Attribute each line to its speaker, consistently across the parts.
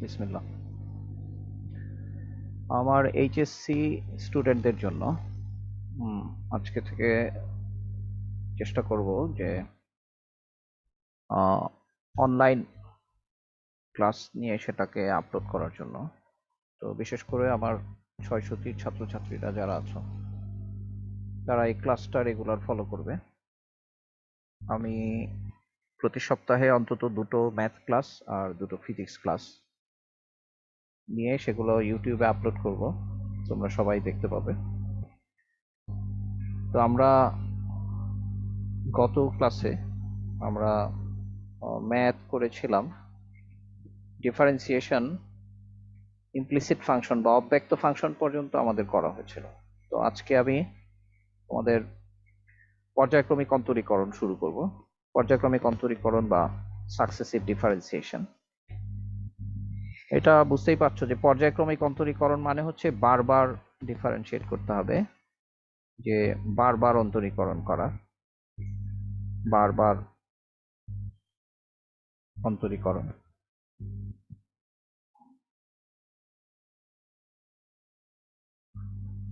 Speaker 1: বিসমিল্লাহ। আমার এইচএসসি স্টুডেন্টদের জন্য আজকে থেকে চেষ্টা করব যে অনলাইন ক্লাস নিয়ে সেটাকে আপলোড করার জন্য। তো বিশেষ করে আমার ৬০০টি ছাত্রছাত্রীরা যারা আছো তারা এই ক্লাসটা রেগুলার ফলো করবে। আমি প্রতি সপ্তাহে অন্তত ২টো ম্যাথ ক্লাস আর ২টো ফিজিক্স ক্লাস নিয়ে সেগুলো ইউটিউবে আপলোড করব, তোমরা সবাই দেখতে পাবে। তো আমরা গত ক্লাসে আমরা ম্যাথ করেছিলাম ডিফারেন্সিয়েশন, ইমপ্লিসিট ফাংশন বা অব্যক্ত ফাংশন পর্যন্ত আমাদের করা হয়েছিল। তো আজকে আমি আমাদের পর্যায়ক্রমিক অন্তরীকরণ শুরু করব। পর্যায়ক্রমিক অন্তরীকরণ বা সাকসেসিভ ডিফারেন্সিয়েশন, এটা বুঝতেই পারছো যে পর্যায়ক্রমিক অন্তরীকরণ মানে হচ্ছে বারবার ডিফারেন্সিয়েট করতে হবে, যে বারবার অন্তরীকরণ করা, বারবার অন্তরীকরণ।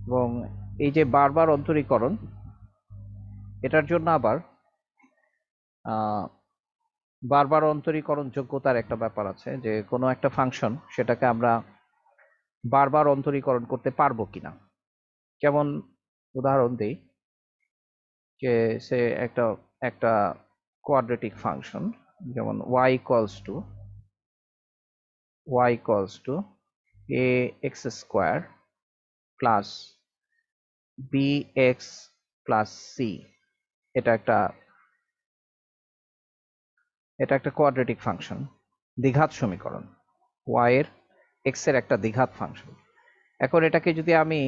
Speaker 1: এবং এই যে বারবার অন্তরীকরণ, এটার জন্য আবার বারবার অন্তরীকরণ যোগ্যতার একটা ব্যাপার আছে, যে কোনো একটা ফাংশন সেটাকে আমরা বারবার অন্তরীকরণ করতে পারবো কিনা। যেমন উদাহরণ দিই, যে সে একটা একটা কোয়াড্রেটিক ফাংশন, যেমন y equals to ax square plus bx plus c। এটা একটা কোয়াড্রেটিক ফাংশন, দ্বিঘাত সমীকরণ, y এর x এর একটা দ্বিঘাত ফাংশন। এখন এটাকে যদি আমি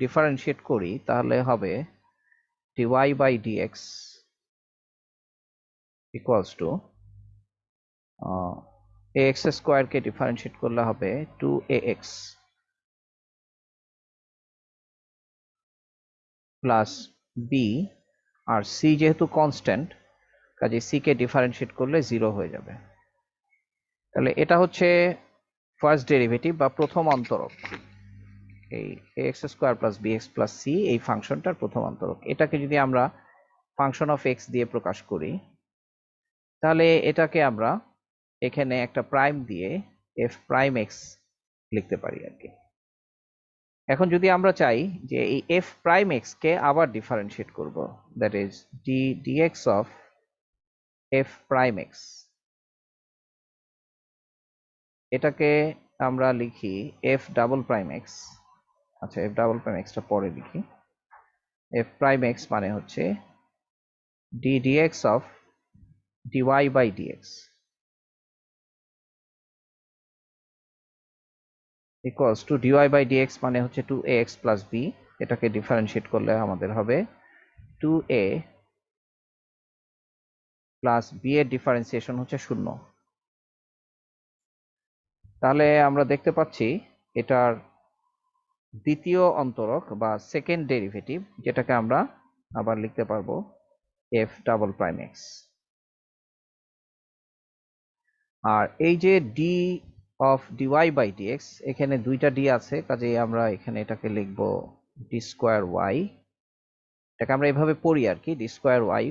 Speaker 1: ডিফারেন্সিয়েট করি তাহলে হবে dy by dx equals to ax স্কোয়ারকে ডিফারেন্সিয়েট করলে হবে 2ax প্লাস b, আর c যেহেতু কনস্ট্যান্ট কাজে c কে ডিফারেন্সিয়েট করলে 0 হয়ে যাবে। তাহলে এটা হচ্ছে ফার্স্ট ডেরিভেটিভ বা প্রথম অন্তরক, এই ax square plus bx plus c এই ফাংশনটার প্রথম অন্তরক। এটাকে যদি আমরা ফাংশন অফ x দিয়ে প্রকাশ করি তাহলে এটাকে আমরা এখানে একটা প্রাইম দিয়ে f প্রাইম x লিখতে পারি আর কি। এখন যদি আমরা চাই যে এই f প্রাইম x কে আবার ডিফারেন্সিয়েট করব, that is dx of f prime x, এটাকে আমরা লিখি f ডাবল প্রাইম x। আচ্ছা, f ডাবল প্রাইম x টা পরে লিখি। f প্রাইম x মানে হচ্ছে dx of dy by dx equals to dy by dx মানে হচ্ছে 2ax প্লাস b। এটাকে ডিফারেন্সিয়েট করলে আমাদের হবে 2a প্লাস b এর ডিফারেন্সিয়েশন হচ্ছে 0। তাহলে আমরা দেখতে পাচ্ছি এটার দ্বিতীয় অন্তরক বা সেকেন্ড ডেরিভেটিভ, যেটাকে আমরা আবার লিখতে পারবো f ডাবল প্রাইম x। আর এই যে d of dy by dx, এখানে দুইটা d আছে, কাজেই আমরা এখানে এটাকে লিখবো d স্কোয়ার y। এটাকে আমরা এভাবে পড়ি আর কি, d স্কোয়ার y,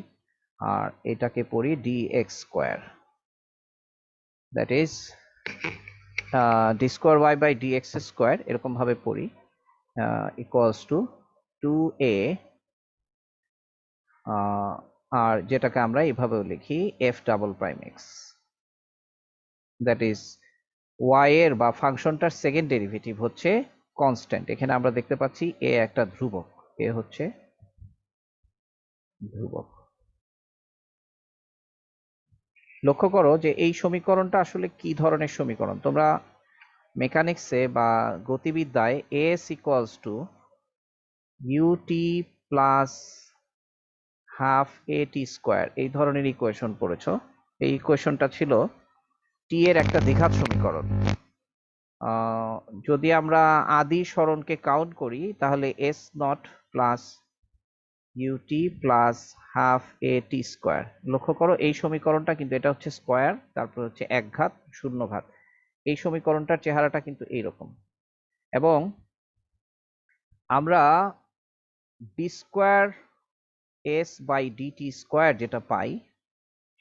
Speaker 1: আর এটাকে পড়ি dx square, that is d square y by dx square, এরকম ভাবে পড়ি, ইকুয়ালস টু 2a, আর যেটাকে আমরা এইভাবেও লিখি f double prime x, that is y এর বা ফাংশনটার সেকেন্ড ডেরিভেটিভ হচ্ছে কনস্ট্যান্ট। এখানে আমরা দেখতে পাচ্ছি a একটা ধ্রুবক, a হচ্ছে ধ্রুবক। লক্ষ্য করো যে এই সমীকরণটা আসলে কি ধরনের সমীকরণ। তোমরা মেকানিক্সে বা গতিবিদ্যায় as equals to ut plus half at square এই ধরনের ইকুয়েশন পড়েছো। এই ইকুয়েশনটা ছিল টি এর একটা দ্বিঘাত সমীকরণ। যদি আমরা আদি সরণকে কাউন্ট করি তাহলে s naught plus u t plus half a t square. লক্ষ্য করো এই সমীকরণটা কিন্তু এটা হচ্ছে স্কোয়ার, তারপর হচ্ছে এক ঘাত শূন্য ঘাত। এই সমীকরণটার চেহারাটা কিন্তু এইরকম, এবং আমরা b square s by d t square যেটা পাই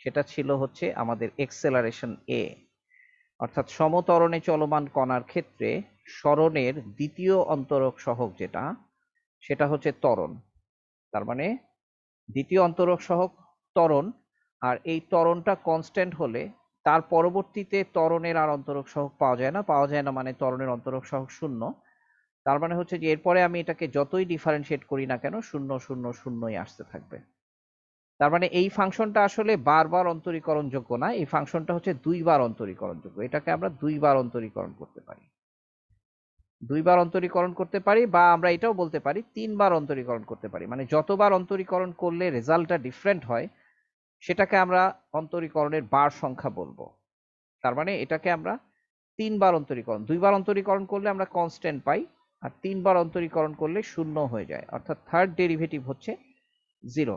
Speaker 1: সেটা ছিল হচ্ছে আমাদের এক্সেলারেশন এ, অর্থাৎ সমত্বরণে চলমান কণার ক্ষেত্রে সরণের দ্বিতীয় অন্তরক সহগ যেটা, সেটা হচ্ছে ত্বরণ। তার মানে দ্বিতীয় অন্তরক সহগ ত্বরণ, আর এই ত্বরণটা কনস্ট্যান্ট হলে তার পরবর্তীতে ত্বরণের আর অন্তরক সহগ পাওয়া যায় না মানে ত্বরণের অন্তরক সহগ শূন্য। তার মানে হচ্ছে যে এরপরে আমি এটাকে যতই ডিফারেন্সিয়েট করি না কেন শূন্য শূন্য শূন্যই আসতে থাকবে। তার মানে এই ফাংশনটা আসলে বারবার অন্তরীকরণযোগ্য না, এই ফাংশনটা হচ্ছে দুইবার অন্তরীকরণযোগ্য। এটাকে আমরা দুইবার অন্তরীকরণ করতে পারি, দুইবার অন্তরীকরণ করতে পারি, বা আমরা এটাও বলতে পারি তিনবার অন্তরীকরণ করতে পারি। মানে যতবার অন্তরীকরণ করলে রেজাল্টটা ডিফারেন্ট হয় সেটাকে আমরা অন্তরীকরণের বার সংখ্যা বলবো। তার মানে এটাকে আমরা তিনবার অন্তরীকরণ, দুইবার অন্তরীকরণ করলে আমরা কনস্ট্যান্ট পাই, আর তিনবার অন্তরীকরণ করলে শূন্য হয়ে যায়, অর্থাৎ থার্ড ডেরিভেটিভ হচ্ছে জিরো।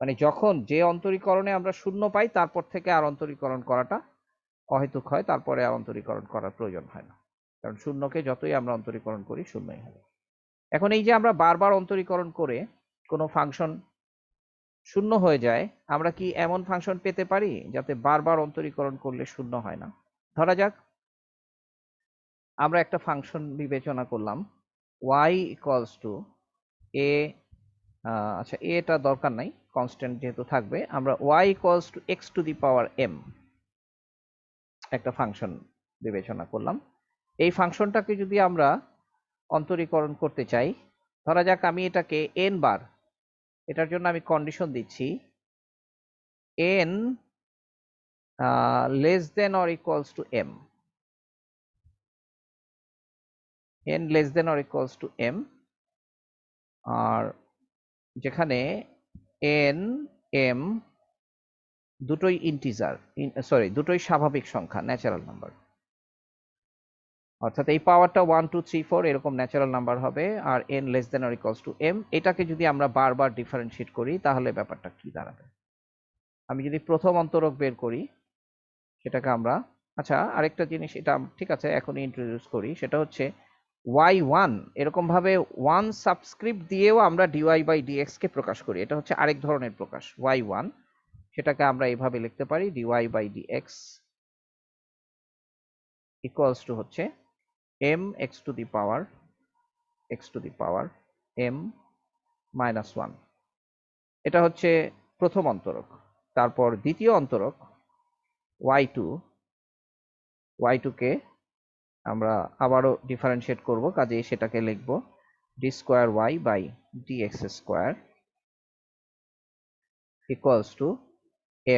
Speaker 1: মানে যখন যে অন্তরীকরণে আমরা শূন্য পাই তারপর থেকে আর অন্তরীকরণ করাটা অহেতুক হয়, তারপরে আর অন্তরীকরণ করার প্রয়োজন হয় না, কারণ শূন্যকে যতই আমরা অন্তরীকরণ করি শূন্যই হবে। এখন এই যে আমরা বারবার অন্তরীকরণ করে কোনো ফাংশন শূন্য হয়ে যায়, আমরা কি এমন ফাংশন পেতে পারি যাতে বারবার অন্তরীকরণ করলে শূন্য হয় না? ধরা যাক আমরা একটা ফাংশন বিবেচনা করলাম y ইকুয়ালস টু এ, আচ্ছা এটা দরকার নাই, কনস্ট্যান্ট যেহেতু থাকবে, আমরা y equals two x to the power m একটা ফাংশন বিবেচনা করলাম। এই ফাংশনটাকে যদি আমরা অন্তরীকরণ করতে চাই, ধরা যাক আমি এটাকে n বার, এটার জন্য আমি কন্ডিশন দিচ্ছি n less than or equals to m, n less than or equals to m, আর যেখানে n m দুটোই ইন্টিজার, সরি দুটোই স্বাভাবিক সংখ্যা, ন্যাচারাল নাম্বার, অর্থাৎ এই পাওয়ারটা 1 2 3 4 এরকম ন্যাচারাল নাম্বার হবে, আর n less than or equals to m। এটাকে যদি আমরা বারবার ডিফারেন্সিয়েট করি তাহলে ব্যাপারটা কি দাঁড়াবে? আমি যদি প্রথম অন্তরক বের করি সেটাকে আমরা, আচ্ছা আরেকটা জিনিস এটা ঠিক আছে এখনই ইন্ট্রোডিউস করি, সেটা হচ্ছে y1 এরকম ভাবে 1 সাবস্ক্রিপ্ট দিয়েও আমরা dy বাই dx কে প্রকাশ করি, এটা হচ্ছে আরেক ধরনের প্রকাশ y1, সেটাকে আমরা এইভাবে লিখতে পারি dy by dx equals to হচ্ছে m x to the power m minus 1। এটা হচ্ছে প্রথম অন্তরক। তারপর দ্বিতীয় অন্তরক y2 কে আমরা আবারও ডিফারেন্সিয়েট করব, কাজেই সেটাকে লিখব d square y by d x square equals to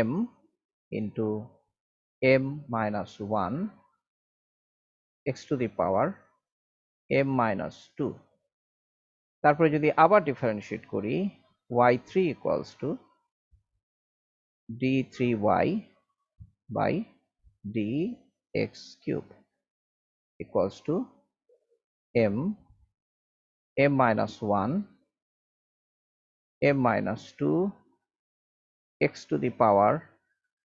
Speaker 1: m into m minus 1 x to the power m minus 2। তারপরে যদি আবার ডিফারেন্সিয়েট করি y3 equals to d3y by dx cube equals to m minus 1 m minus 2 x to the power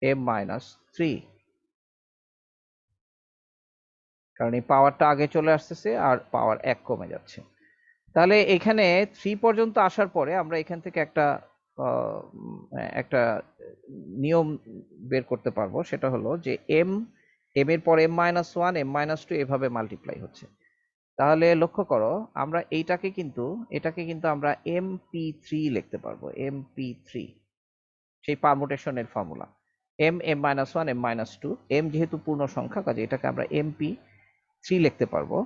Speaker 1: m minus 3, কারণ এই পাওয়ারটা আগে চলে আসতেছে আর পাওয়ার 1 কমে যাচ্ছে। তাহলে এখানে 3 পর্যন্ত আসার পরে আমরা এখান থেকে একটা নিয়ম বের করতে পারবো, সেটা হলো যে m এর পর m minus 1 m minus 2 এভাবে মাল্টিপ্লাই হচ্ছে। তাহলে লক্ষ্য করো আমরা এটাকে কিন্তু আমরা mp3 লিখতে পারবো, mp3 সেই পারমুটেশনের formula m m-1 m-2, m যেহেতু পূর্ণ সংখ্যা কাজে এটাকে আমরা mp3 লিখতে পারবো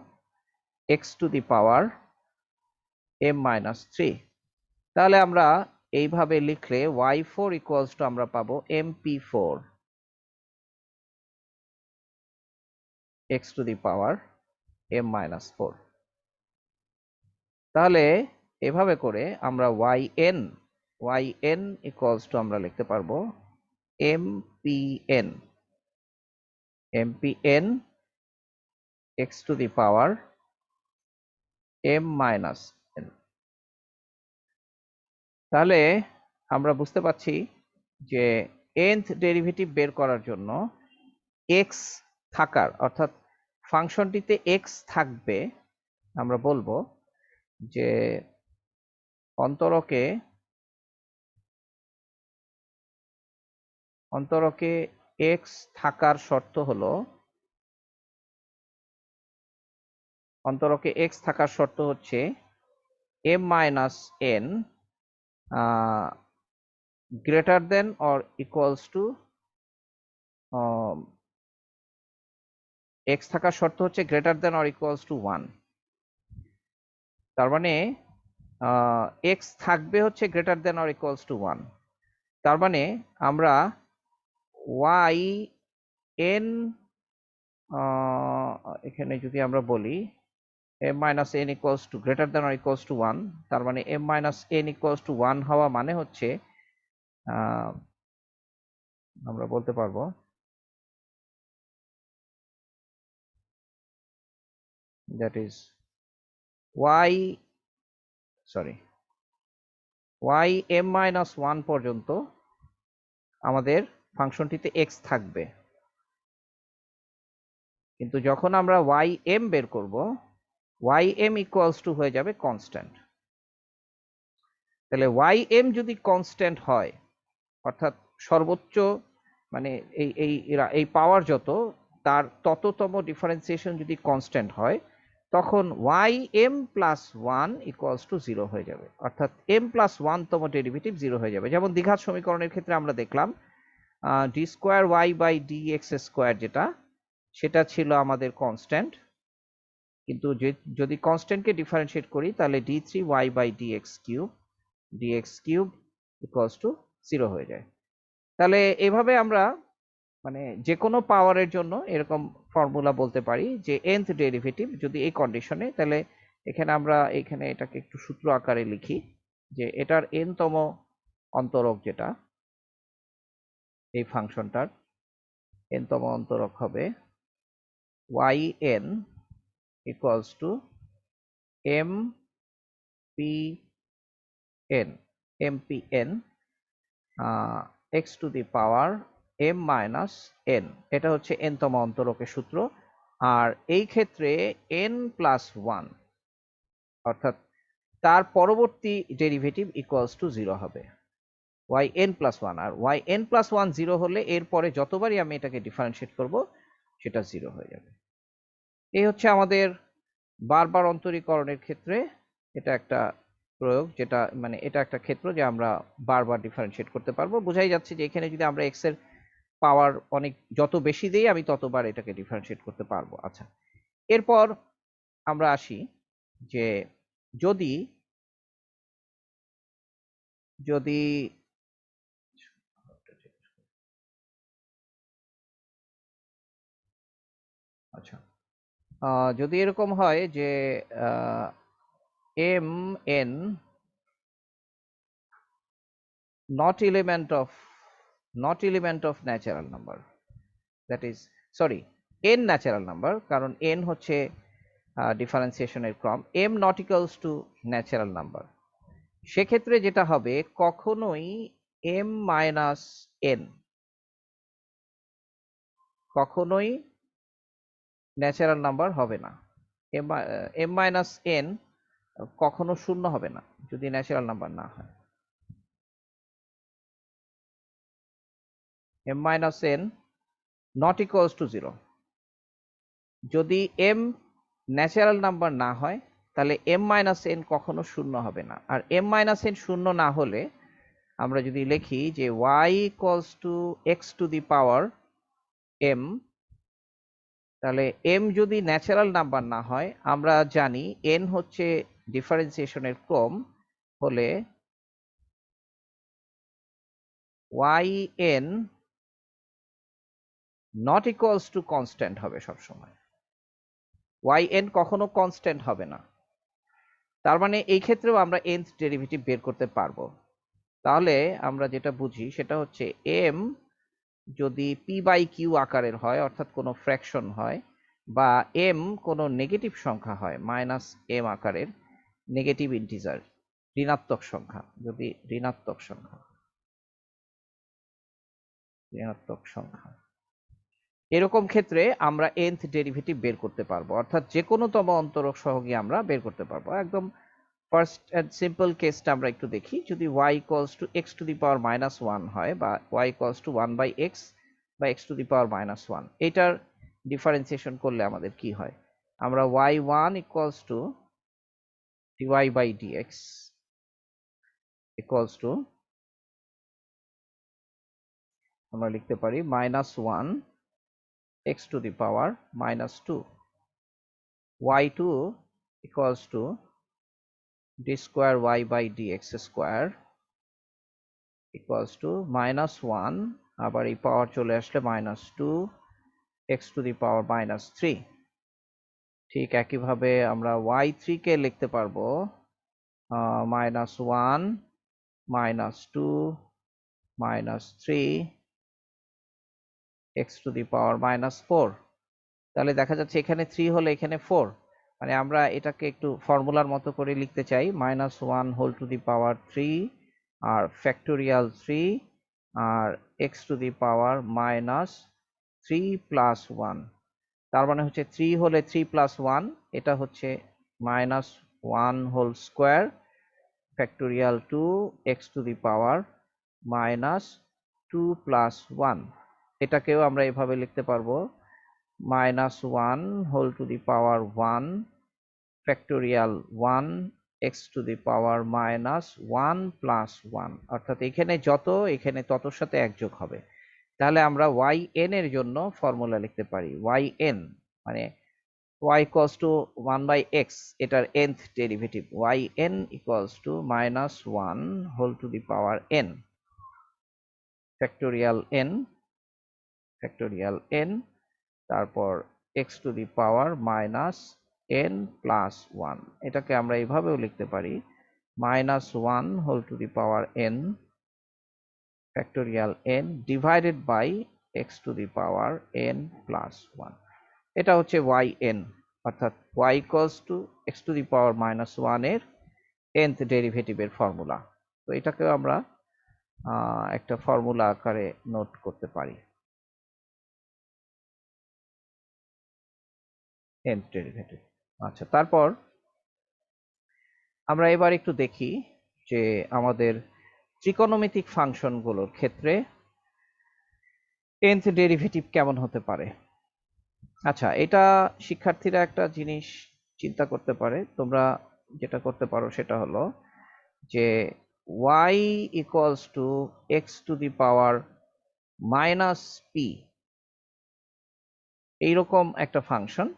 Speaker 1: x to the power m-3। তাহলে আমরা এইভাবে লিখলে y4 ইকুয়ালস টু আমরা পাবো mp4 x to the power m-4। তাহলে এভাবে করে আমরা yn ইকুয়ালস টু আমরা লিখতে পারবো mpn x to the power m-n। তাহলে আমরা বুঝতে পারছি যে nth ডেরিভেটিভ বের করার জন্য এক্স থাকার, অর্থাৎ ফাংশনটিতে এক্স থাকবে, আমরা বলবো যে অন্তরকে এক্স থাকার শর্ত হলো, হচ্ছে m minus n greater than or equals to, x থাকার শর্ত হচ্ছে greater than or equals to 1। তার মানে এক্স থাকবে হচ্ছে greater than or equals to 1। তার মানে আমরা ওয়াই এন, এখানে যদি আমরা বলি m minus N equals to greater than or equals to 1, তার মানে m minus N equals to 1 হওয়া মানে হচ্ছে আমরা বলতে পারবো that is y m minus 1 পর্যন্ত আমাদের ফাংশনটিতে x থাকবে, কিন্তু যখন আমরা ym বের করব ym ইকুয়ালস টু হয়ে যাবে কনস্ট্যান্ট। তাহলে ym যদি কনস্ট্যান্ট হয়, অর্থাৎ সর্বোচ্চ মানে এই পাওয়ার যত, তার তততম ডিফারেন্সিয়েশন যদি কনস্ট্যান্ট হয়, তখন ym প্লাস 1 ইকুয়ালস টু 0 হয়ে যাবে, অর্থাৎ m প্লাস 1 তম ডেরিভেটিভ 0 হয়ে যাবে। যেমন দ্বিঘাত সমীকরণের ক্ষেত্রে আমরা দেখলাম d square y by d x square, সেটা ছিল আমাদের কনস্ট্যান্ট, কিন্তু যদি কনস্ট্যান্টকে ডিফারেন্সিয়েট করি তাহলে d3y by dx cube equals to 0 হয়ে যায়। তাহলে এভাবে আমরা মানে যে কোনো পাওয়ারের জন্য এরকম ফর্মুলা বলতে পারি যে nth ডেরিভেটিভ যদি এই কন্ডিশনে, তাহলে এখানে এটাকে একটু সূত্র আকারে লিখি যে এটার n তম অন্তরক, যেটা এই ফাংশনটার n তম অন্তরক হবে yn equals two mpn x to the power m minus n। এটা হচ্ছে n তম অন্তরকের সূত্র। আর এই ক্ষেত্রে n প্লাস 1, অর্থাৎ তার পরবর্তী ডেরিভেটিভ ইকুয়ালস টু 0 হবে, yn প্লাস 1। আর yn প্লাস 1 0 হলে এরপরে যতবারই আমি এটাকে ডিফারেন্সিয়েট করব সেটা 0 হয়ে যাবে। এই হচ্ছে আমাদের বারবার অন্তরীকরণের ক্ষেত্রে এটা একটা প্রয়োগ, যেটা মানে এটা একটা ক্ষেত্র যে আমরা বারবার ডিফারেন্সিয়েট করতে পারবো। বোঝাই যাচ্ছে যে এখানে যদি আমরা এক্স এর পাওয়ার যত বেশি দেই আমি ততবার এটাকে ডিফারেন্সিয়েট করতে পারবো। আচ্ছা, এরপর আমরা আসি যে যদি আচ্ছা যদি এরকম হয় যে m n not element of natural number, that is sorry n natural number, কারণ n হচ্ছে ডিফারেন্সিয়েশনের ক্রম, m not equals to natural number, সেক্ষেত্রে যেটা হবে কখনোই m মাইনাস n কখনোই ন্যাচারাল নাম্বার হবে না। m মাইনাস n কখনো শূন্য হবে না যদি ন্যাচারাল নাম্বার না হয়। m minus n not equals to 0, যদি m ন্যাচারাল নাম্বার না হয় তাহলে m মাইনাস n কখনো শূন্য হবে না। আর m মাইনাস n শূন্য না হলে আমরা যদি লিখি যে y equals to x to the power m, তাহলে m যদি ন্যাচারাল নাম্বার না হয়, আমরা জানি n হচ্ছে ডিফারেন্সিয়েশনের ক্রম, হলে yn not equals to constant হবে সবসময়, yn কখনো কনস্ট্যান্ট হবে না। তার মানে এই ক্ষেত্রেও আমরা nth ডেরিভেটিভ বের করতে পারবো। তাহলে আমরা যেটা বুঝি সেটা হচ্ছে m যদি p বাই কিউ আকারের হয়, অর্থাৎ কোনো ফ্র্যাকশন হয়, বা m কোনো নেগেটিভ সংখ্যা হয়, মাইনাস m আকারের নেগেটিভ ইন্টিজার, ঋণাত্মক সংখ্যা, যদি ঋণাত্মক সংখ্যা এরকম ক্ষেত্রে আমরা nth ডেরিভেটিভ বের করতে পারবো, অর্থাৎ যে কোনো তম অন্তরক সহগী আমরা বের করতে পারবো। একদম ফার্স্ট এন্ড সিম্পল কেসটা আমরা একটু দেখি। যদি y equals to x to the power -1 হয়, বা y ইকুয়ালস টু 1/x বা x টু দি পাওয়ার -1, এটার ডিফারেন্সিয়েশন করলে আমাদের কি হয়? আমরা y1 equals to dy by dx equals to, আমরা লিখতে পারি -1 x to the power -2, y2 equals to d square y by dx square equals to -1, আবার এই পাওয়ার চলে আসলে -2 x to the power -3। ঠিক একইভাবে আমরা y3 কে লিখতে পারবো -1 -2 -3 x to the power -4। তাহলে দেখা যাচ্ছে এখানে 3 হলে এখানে 4, মানে আমরা এটাকে একটু ফর্মুলার মতো করে লিখতে চাই, -1 হোল টু দি পাওয়ার 3 আর ফ্যাক্টোরিয়াল 3 আর x to the power -3 plus 1। তার মানে হচ্ছে 3 হলে 3 প্লাস 1, এটা হচ্ছে -1 whole square factorial 2 x to the power -2 plus 1। এটাকেও আমরা এভাবে লিখতে পারবো -1 whole to the power 1 factorial 1 x to the power -1 plus 1, অর্থাৎ এখানে যত এখানে ততর সাথে 1 যোগ হবে। তাহলে আমরা yn এর জন্য ফর্মুলা লিখতে পারি yn মানে y equals to 1/x, এটার nth derivative yn equals to -1 whole to the power n factorial n তারপর x to the power -n plus 1। এটাকে আমরা এইভাবেও লিখতে পারি -1 whole to the power n factorial n divided by x to the power n plus 1। এটা হচ্ছে yn, অর্থাৎ y equals to x to the power -1 এর nth ডেরিভেটিভের ফর্মুলা। তো এটাকেও আমরা একটা ফর্মুলা আকারে নোট করতে পারি, nth ডেরিভেটিভ। আচ্ছা, তারপর আমরা এবার একটু দেখি যে আমাদের ত্রিকোণমিতিক ফাংশনগুলোর ক্ষেত্রে nth ডেরিভেটিভ কেমন হতে পারে। আচ্ছা, এটা শিক্ষার্থীরা একটা জিনিস চিন্তা করতে পারে। তোমরা যেটা করতে পারো সেটা হলো যে y equals to x to the power -p, এইরকম একটা ফাংশন,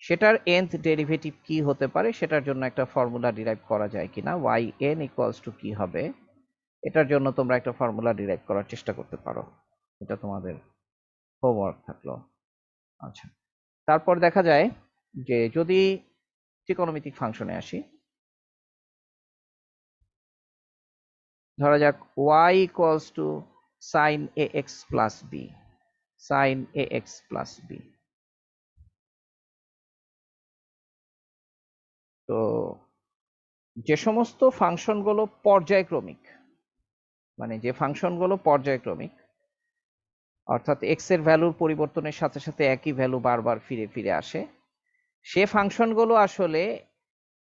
Speaker 1: সেটার nth ডেরিভেটিভ কি হতে পারে সেটার জন্য একটা ফর্মুলা ডিরাইভ করা যায় কিনা, yn ইকুয়ালস টু কি হবে, এটার জন্য তোমরা একটা ফর্মুলা ডিরাইভ করার চেষ্টা করতে পারো। এটা তোমাদের হোমওয়ার্ক থাকলো। আচ্ছা, তারপর দেখা যায় যে যদি ত্রিকোণমিতিক ফাংশনে আসি, ধরা যাক y equals two sin ax plus b, sin ax plus b। তো যে সমস্ত ফাংশনগুলো পর্যায়ক্রমিক, মানে যে ফাংশনগুলো পর্যায়ক্রমিক, অর্থাৎ x এর ভ্যালুর পরিবর্তনের সাথে সাথে একই ভ্যালু বারবার ফিরে ফিরে আসে, সে ফাংশনগুলো আসলে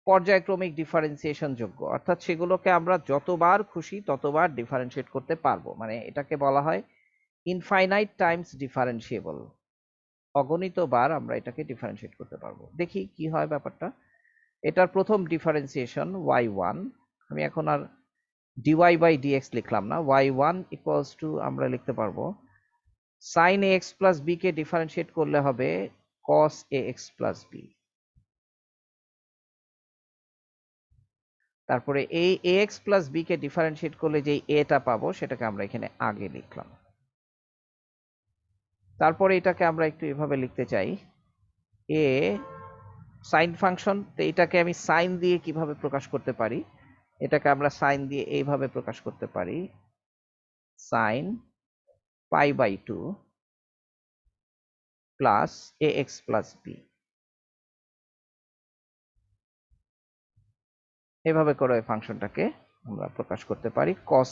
Speaker 1: পর্যায়ক্রমিক ডিফারেন্সিয়েশন যোগ্য, অর্থাৎ সেগুলোকে আমরা যতবার খুশি ততবার ডিফারেন্সিয়েট করতে পারবো। মানে এটাকে বলা হয় ইনফাইনাইট টাইমস ডিফারেন্সিয়েবল, অগণিত বার আমরা এটাকে ডিফারেন্সিয়েট করতে পারবো। দেখি কি হয় ব্যাপারটা। এটার প্রথম ডিফারেন্সিয়েশন y1, আমি এখন আর dy বাই dx লিখলাম না, y1 ইকুয়ালস টু আমরা লিখতে পারবো sin ax প্লাস b কে ডিফারেন্সিয়েট করলে হবে cos ax প্লাস b। তারপরে এই ax প্লাস b কে ডিফারেন্সিয়েট করলে যে এটা পাবো সেটাকে আমরা এখানে আগে লিখলাম। তারপরে এটাকে আমরা একটু এভাবে লিখতে চাই, a সাইন ফাংশন, তো এটাকে আমি সাইন দিয়ে কিভাবে প্রকাশ করতে পারি, এটাকে আমরা সাইন দিয়ে এইভাবে প্রকাশ করতে পারি, sine π/2 plus ax plus b। এভাবে করে ওই ফাংশনটাকে আমরা প্রকাশ করতে পারি। কস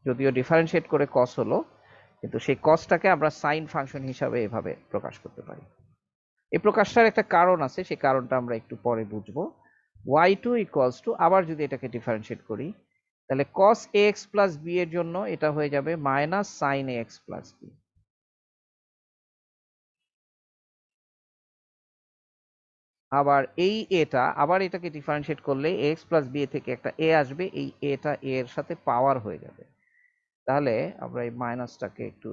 Speaker 1: যদিও ডিফারেন্সিয়েট করে কস হলো, কিন্তু সেই কসটাকে আমরা সাইন ফাংশন হিসাবে এভাবে প্রকাশ করতে পারি। এই প্রকাশটার একটা কারণ আছে, সেই কারণটা আমরা একটু পরে বুঝবো। y2 ইকুয়ালস টু, আবার যদি এটাকে ডিফারেন্সিয়েট করি তাহলে cos ax প্লাস b এর জন্য এটা হয়ে যাবে minus sine ax plus b। আবার এই এটা আবার এটাকে ডিফারেন্সিয়েট করলে ax প্লাস b থেকে একটা a আসবে, এই এটা a এর সাথে পাওয়ার হয়ে যাবে। তাহলে আমরা এই মাইনাসটাকে একটু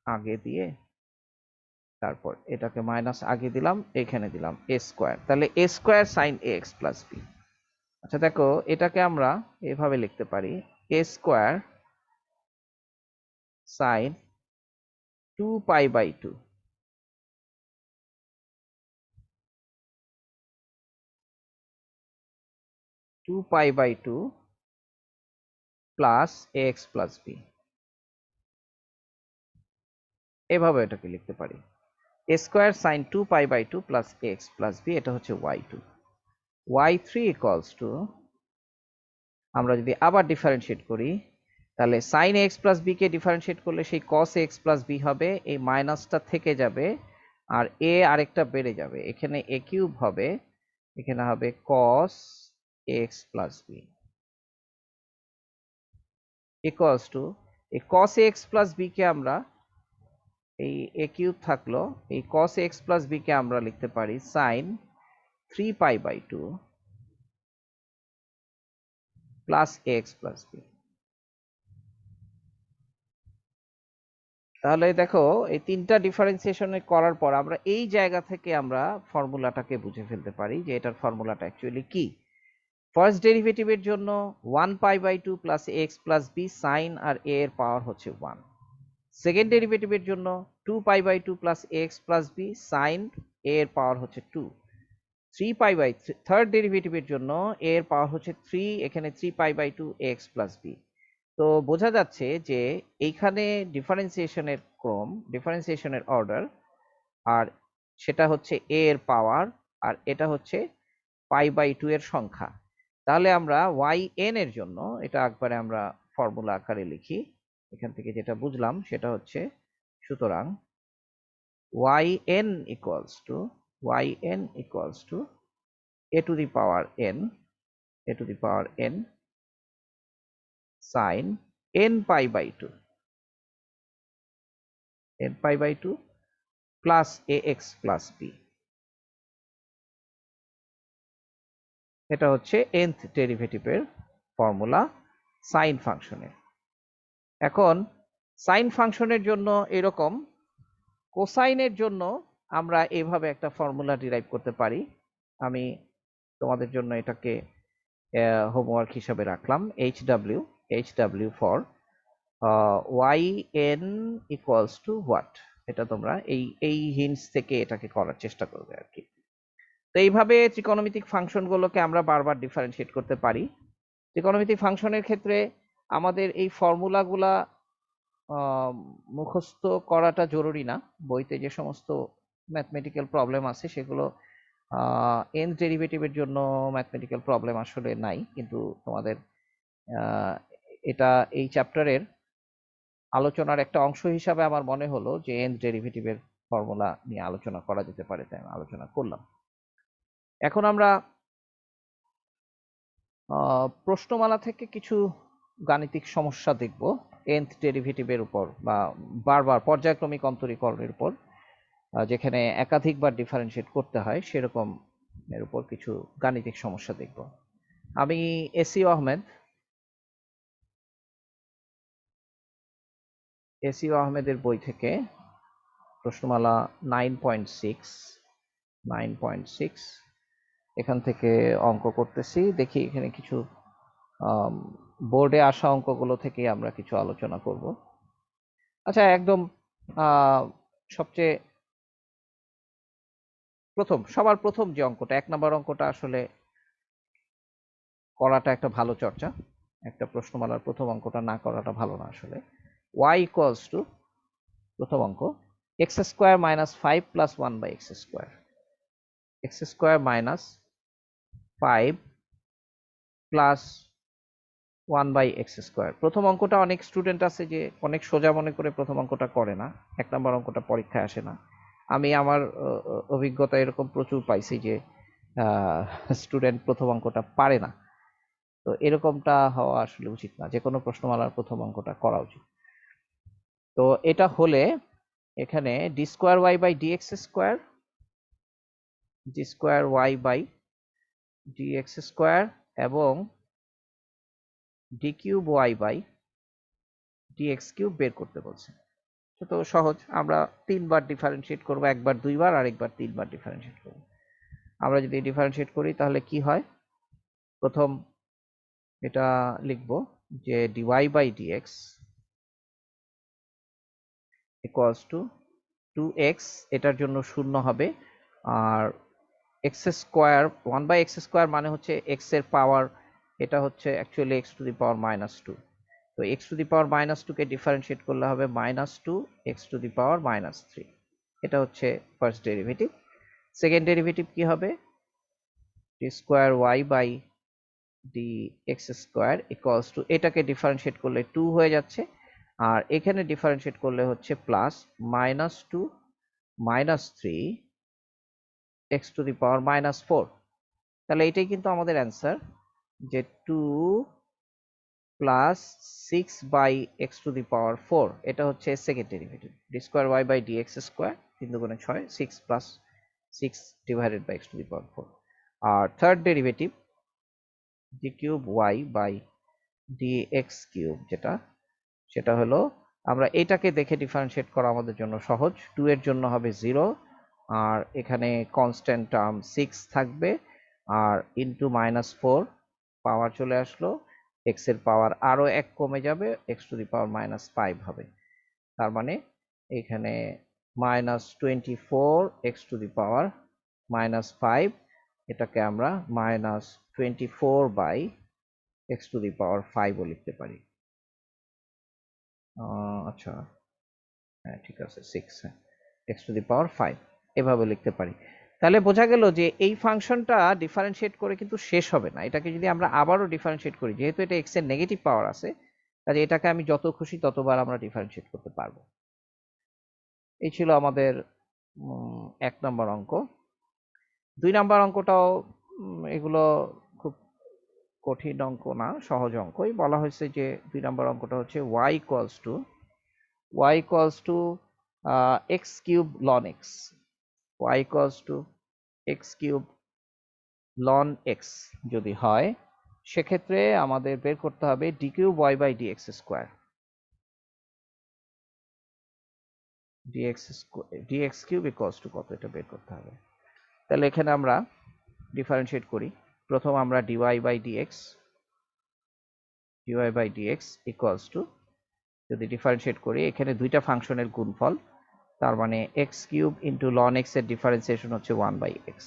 Speaker 1: আগে দিয়ে তারপর এটাকে মাইনাস আগে দিলাম, এখানে দিলাম a স্কয়ার, তাহলে a square sine ax plus b। আচ্ছা দেখো, এটাকে আমরা এভাবে লিখতে পারি a square sine 2π/2 2π/2 plus ax plus b, এভাবে এটাকে লিখতে পারি a square sine 2π/2 plus ax plus b। এটা হচ্ছে y2। y3 ইকুয়ালস টু, আমরা যদি আবার ডিফারেন্সিয়েট করি তাহলে সাইন এক্স প্লাস বি কে ডিফারেন্সিয়েট করলে সেই কস এক্স প্লাস বি হবে, এই মাইনাসটা থেকে যাবে আর এ আরেকটা বেড়ে যাবে, এখানে এ কিউব হবে, এখানে হবে cos x plus b equals to, এই কস এক্স প্লাস বি কে আমরা, এই এ কিউব থাকলো, এই কস এক্স প্লাস বি কে আমরা লিখতে পারি sine 3π/2 plus x plus b. তাহলে দেখো, এই তিনটা ডিফারেন্সিয়েশন করার পর আমরা এই জায়গা থেকে আমরা ফর্মুলাটাকে বুঝে ফেলতে পারি যে এটার ফর্মুলাটা অ্যাকচুয়ালি কি। ফার্স্ট ডেরিভেটিভের জন্য 1π/2 plus x plus b sine আর এ এর পাওয়ার হচ্ছে 1। সেকেন্ড ডেরিভেটিভের জন্য 2π/2 plus x plus b sine a এর পাওয়ার হচ্ছে 2। 3π/3 থার্ড ডেরিভেটিভের জন্য এ এর পাওয়ার হচ্ছে 3, এখানে 3π/2 এক্স প্লাস বি। তো বোঝা যাচ্ছে যে এইখানে ডিফারেন্সিয়েশনের ক্রম, ডিফারেন্সিয়েশনের অর্ডার, আর সেটা হচ্ছে এ এর পাওয়ার, আর এটা হচ্ছে π/2 এর সংখ্যা। তাহলে আমরা yn এর জন্য এটা একবারে আমরা ফর্মুলা আকারে লিখি। এখান থেকে যেটা বুঝলাম সেটা হচ্ছে, সুতরাং yn equals two a two the power n sin nπ/2 plus ax plus b। এটা হচ্ছে nth ডেরিভেটিভের ফর্মুলা সাইন ফাংশনের। এখন সাইন ফাংশনের জন্য এরকম, কোসাইনের জন্য আমরা এভাবে একটা ফর্মুলা ডিরাইভ করতে পারি। আমি তোমাদের জন্য এটাকে হোমওয়ার্ক হিসাবে রাখলাম, HW for yn equals two what. এটা তোমরা এই হিন্টস থেকে এটাকে করার চেষ্টা করবে আর কি। তো এইভাবে ত্রিকোণমিতিক ফাংশনগুলোকে আমরা বারবার ডিফারেন্সিয়েট করতে পারি। ত্রিকোণমিতিক ফাংশনের ক্ষেত্রে আমাদের এই ফর্মুলাগুলা মুখস্থ করাটা জরুরি না। বইতে যে সমস্ত ম্যাথমেটিক্যাল প্রবলেম আছে সেগুলো nth ডেরিভেটিভের জন্য ম্যাথমেটিক্যাল প্রবলেম আসলে নাই, কিন্তু তোমাদের এটা এই চ্যাপ্টারের আলোচনার একটা অংশ হিসাবে আমার মনে হলো যে nth ডেরিভেটিভের ফর্মুলা নিয়ে আলোচনা করা যেতে পারে, তাই আমি আলোচনা করলাম। এখন আমরা প্রশ্নমালা থেকে কিছু গাণিতিক সমস্যা দেখব nth ডেরিভেটিভের উপর, বা বারবার পর্যায়ক্রমিক অন্তরীকরণের উপর, যেখানে একাধিকবার ডিফারেন্সিয়েট করতে হয় সেরকম এর উপর কিছু গাণিতিক সমস্যা দেখব। আমি এসি আহমেদের বই থেকে প্রশ্নমালা 9.6 এখান থেকে অঙ্ক করতেছি। দেখি এখানে কিছু বোর্ডে আসা অঙ্কগুলো থেকে আমরা কিছু আলোচনা করব। আচ্ছা, একদম সবচেয়ে সবার প্রথম যে অঙ্কটা, 1 নম্বর অঙ্কটা আসলে করাটা একটা ভালো চর্চা। একটা প্রশ্নমালার প্রথম অঙ্কটা না করাটা ভালো না আসলে। y ইকুয়ালস টু, প্রথম অঙ্ক, x square minus 5 plus 1/x square, x square minus 5 plus 1/x²। প্রথম অঙ্কটা অনেক স্টুডেন্ট আছে যে অনেক সোজা মনে করে প্রথম অঙ্কটা করে না, 1 নম্বর অঙ্কটা পরীক্ষায় আসে না। আমি আমার অভিজ্ঞতা এরকম প্রচুর পাইছি যে স্টুডেন্ট প্রথম অঙ্কটা পারে না। তো এরকমটা হওয়া আসলে উচিত না, যে কোনো প্রশ্নমালার প্রথম অঙ্কটা করা উচিত। তো এটা হলে এখানে d²y/dx², d²y/dx² এবং d3y/dx³ বের করতে বলছে। তো সহজ, আমরা 3বার ডিফারেন্সিয়েট করব, একবার 2বার আর একবার 3বার ডিফারেন্সিয়েট করব। আমরা যদি ডিফারেন্সিয়েট করি তাহলে কি হয়, প্রথম এটা লিখব যে dy/dx ইকুয়ালস টু 2x, এটার জন্য 0 হবে, আর x² 1/x² মানে হচ্ছে x এর পাওয়ার, এটা হচ্ছে অ্যাকচুয়ালি x⁻²। তো x⁻² কে ডিফারেন্সিয়েট করলে হবে -2 x⁻³ এটা হচ্ছে ফার্স্ট ডেরিভেটিভ। সেকেন্ড ডেরিভেটিভ কি হবে, d²y/dx² ইকুয়ালস টু, এটাকে ডিফারেন্সিয়েট করলে 2 হয়ে যাচ্ছে, আর এখানে ডিফারেন্সিয়েট করলে হচ্ছে প্লাস -2 -3 x⁻⁻4। তাহলে এটাই কিন্তু আমাদের অ্যান্সার, যে 2 প্লাস 6/x⁴, এটা হচ্ছে সেকেন্ড ডেরিভেটিভ, d²y/dx², 3 দুগুণে 6, 6 প্লাস 6 ডিভাইডেড বাই x⁴। আর থার্ড ডেরিভেটিভ d3y/dx³, সেটা হলো, আমরা এটাকে দেখে ডিফারেন্সিয়েট করা আমাদের জন্য সহজ। 2 এর জন্য হবে 0, আর এখানে কনস্ট্যান্ট টার্ম 6 থাকবে, আর ইনটু -4 পাওয়ার চলে আসলো, x এর পাওয়ার আরো 1 কমে যাবে, x⁻⁻5 হবে। তার মানে এখানে -24 x⁻⁻5, এটাকে আমরা -24/x⁵ও লিখতে পারি। আচ্ছা, হ্যাঁ ঠিক আছে, 6, হ্যাঁ, x⁵ এভাবে লিখতে পারি। তাহলে বোঝা গেল যে এই ফাংশনটা ডিফারেন্সিয়েট করে কিন্তু শেষ হবে না, এটাকে যদি আমরা আবারও ডিফারেন্সিয়েট করি, যেহেতু এটা x এর নেগেটিভ পাওয়ার আছে, কাজে এটাকে আমি যত খুশি ততবার আমরা ডিফারেন্সিয়েট করতে পারবো। এই ছিল আমাদের 1 নম্বর অঙ্ক। 2 নম্বর অঙ্কটাও এগুলো খুব কঠিন অঙ্ক না, সহজ অঙ্কই। বলা হয়েছে যে 2 নম্বর অঙ্কটা হচ্ছে y equals two x³ ln x, y equals two x³ ln x যদি হয়, সেক্ষেত্রে আমাদের বের করতে হবে d3y/dx², dx³ ইকুয়ালস টু কত, এটা বের করতে হবে। তাহলে এখানে আমরা ডিফারেন্সিয়েট করি। প্রথম আমরা dy/dx ইকুয়ালস টু, যদি ডিফারেন্সিয়েট করি, এখানে দুইটা ফাংশনের গুণফল, তার মানে x³ ইন্টু ln x এর ডিফারেন্সিয়েশন হচ্ছে 1/x,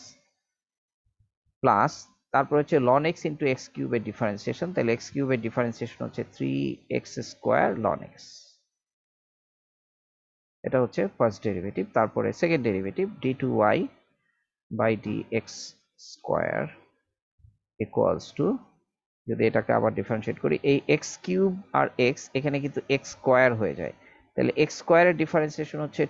Speaker 1: প্লাস তারপর হচ্ছে ln x ইন্টু x³ এর ডিফারেন্সিয়েশন, তাহলে x³ এর ডিফারেন্সিয়েশন হচ্ছে 3x² ln x, এটা হচ্ছে ফার্স্ট ডেরিভেটিভ। তারপরে second derivative d2y/dx² equals to, যদি এটাকে আবার ডিফারেন্সিয়েট করি, এই x³ আর x এখানে কিন্তু x² হয়ে যায়, তাহলে x² এর ডিফারেন্সিয়েশন হচ্ছে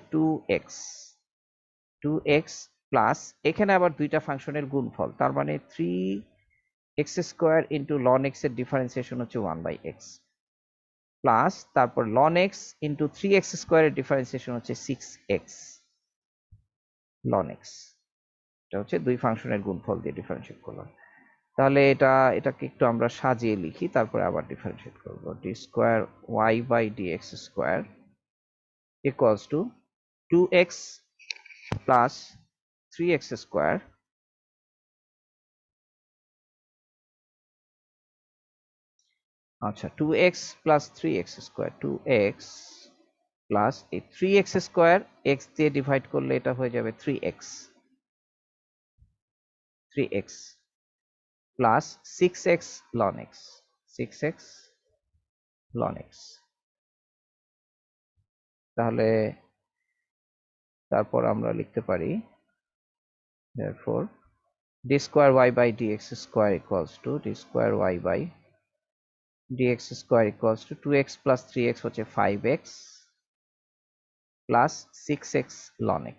Speaker 1: 2x প্লাস এখানে আবার দুইটা ফাংশনের গুণফল, তার মানে 3x² ইন্টু ln x এর ডিফারেন্সিয়েশন হচ্ছে 1/x, প্লাস তারপর ln x ইন্টু 3x² এর ডিফারেন্সিয়েশন হচ্ছে 6x ln x, এটা হচ্ছে দুই ফাংশনের গুণফল দিয়ে ডিফারেন্সিয়েট করলাম। তাহলে এটাকে একটু আমরা সাজিয়ে লিখি, তারপরে আবার ডিফারেন্সিয়েট করব। d²y/dx² equals to 2x plus 3x², আচ্ছা 2x plus 3x², 2x plus এই 3x² x দিয়ে ডিভাইড করলে এটা হয়ে যাবে 3x plus 6x ln x, 6x ln x। তাহলে তারপর আমরা লিখতে পারি therefore d square y by dx square equals to d square y by dx square equals to 2x plus 3x হচ্ছে 5x plus 6x ln x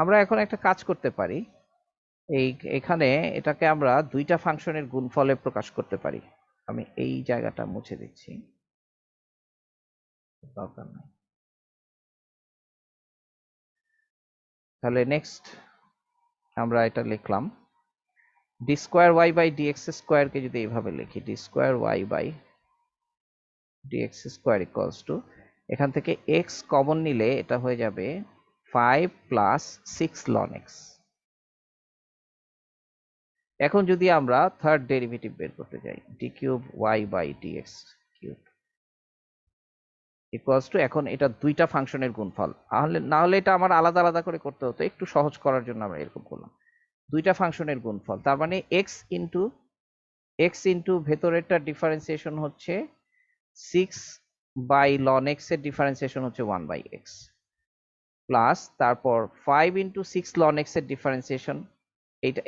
Speaker 1: আমরা এখন একটা কাজ করতে পারি, এখানে এটাকে আমরা দুইটা ফাংশনের গুণফলে প্রকাশ করতে পারি। আমি এই জায়গাটা মুছে দিচ্ছি, দরকার নেই। তাহলে নেক্সট আমরা এটা লিখলাম d square y by dx square কে যদি এইভাবে লিখি d square y by dx square equals to এখান থেকে x কমন নিলে এটা হয়ে যাবে 5 plus 6 ln x। এখন যদি আমরা থার্ড ডেরিভেটিভ বের করতে যাই d cube y by dx cube equals to, এখন এটা দুইটা ফাংশনের গুণফল, না হলে এটা আমার আলাদা আলাদা করে করতে হতো, একটু সহজ করার জন্য আমরা এরকম করলাম। দুইটা ফাংশনের গুণফল, তার মানে x ইন্টু ভেতরেরটার ডিফারেন্সিয়েশন হচ্ছে 6 বাই ln x এর ডিফারেন্সিয়েশন হচ্ছে 1 বাই x প্লাস তারপর 5 ইন্টু 6 ln x এর ডিফারেন্সিয়েশন,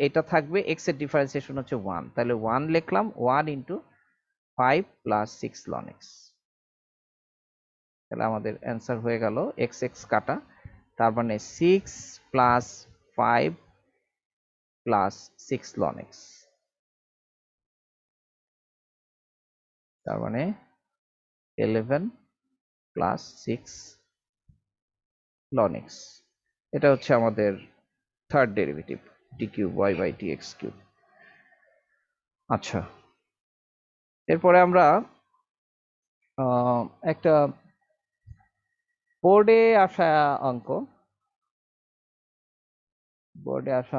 Speaker 1: এটা থাকবে, x এর ডিফারেন্সিয়েশন হচ্ছে 1, তাহলে 1 লিখলাম, 1 ইন্টু 5 প্লাস 6 ln x। তাহলে আমাদের অ্যান্সার হয়ে গেল x x কাটা, তার মানে 6 প্লাস 5 প্লাস 6 ln x, তার মানে 11 প্লাস 6 ln x। এটা হচ্ছে আমাদের third derivative d cube y by dx cube। আচ্ছা, এরপরে আমরা একটা বোর্ডে আসা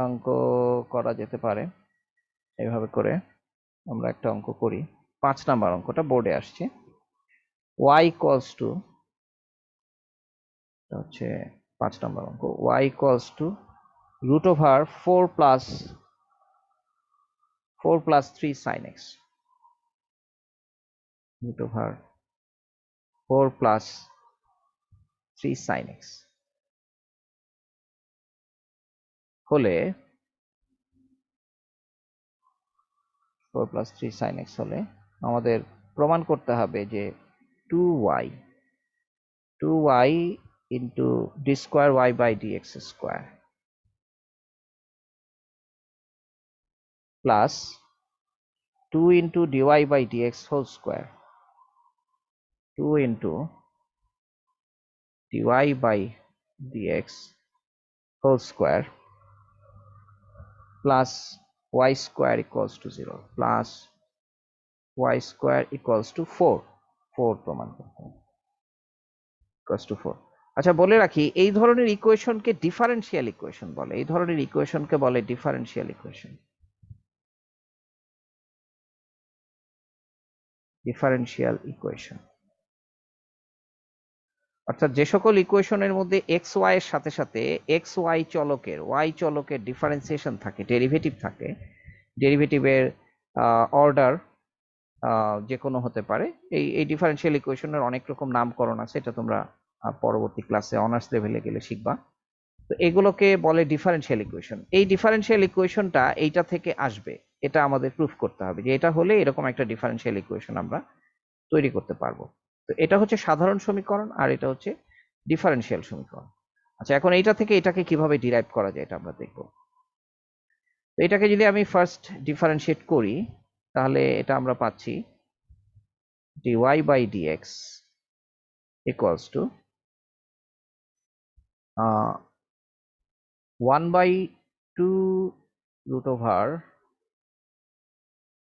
Speaker 1: অঙ্ক করা যেতে পারে। এইভাবে করে আমরা একটা অঙ্ক করি, 5 নাম্বার অঙ্কটা বোর্ডে আসছে। y equals to, হচ্ছে 5 নাম্বার অঙ্ক, y equals to root over 4 plus 3 sin x, root over 4 plus 3 sin x হলে 4 plus 3 sin x হলে আমাদের প্রমাণ করতে হবে যে 2y into d square y by dx square plus 2 into dy by dx whole square, 2 into dy by dx whole square plus y square equals to 0 plus y square equals to 4 প্রমাণ করতে হবে, equals to 4। আচ্ছা, বলে রাখি এই ধরনের ইকুয়েশনকে differential equation বলে, এই ধরনের ইকুয়েশনকে বলে ডিফারেনশিয়াল ইকুয়েশন, ডিফারেনশিয়াল ইকুয়েশন। অর্থাৎ যে সকল ইকুয়েশনের মধ্যে এক্স ওয়াই এর সাথে সাথে এক্স ওয়াই চলকের ডিফারেন্সিয়েশন থাকে, ডেরিভেটিভ থাকে, ডেরিভেটিভের অর্ডার যে কোনো হতে পারে। এই ডিফারেনশিয়াল ইকুয়েশনের অনেক রকম নামকরণ আছে, এটা তোমরা পরবর্তী ক্লাসে অনার্স লেভেলে গেলে শিখবা। তো এগুলোকে বলে ডিফারেনশিয়াল ইকুয়েশন। এই ডিফারেনশিয়াল ইকুয়েশনটা এইটা থেকে আসবে, এটা আমাদের প্রুফ করতে হবে যে এটা হলে এরকম একটা ডিফারেনশিয়াল ইকুয়েশন আমরা তৈরি করতে পারবো। তো এটা হচ্ছে সাধারণ সমীকরণ আর এটা হচ্ছে ডিফারেনশিয়াল সমীকরণ। আচ্ছা, এখন এইটা থেকে এটাকে কিভাবে ডিরাইভ করা যায় এটা আমরা দেখব। তো এটাকে যদি আমি ফার্স্ট ডিফারেন্সিয়েট করি তাহলে এটা আমরা পাচ্ছি dy by dx equals to 1 by 2 root over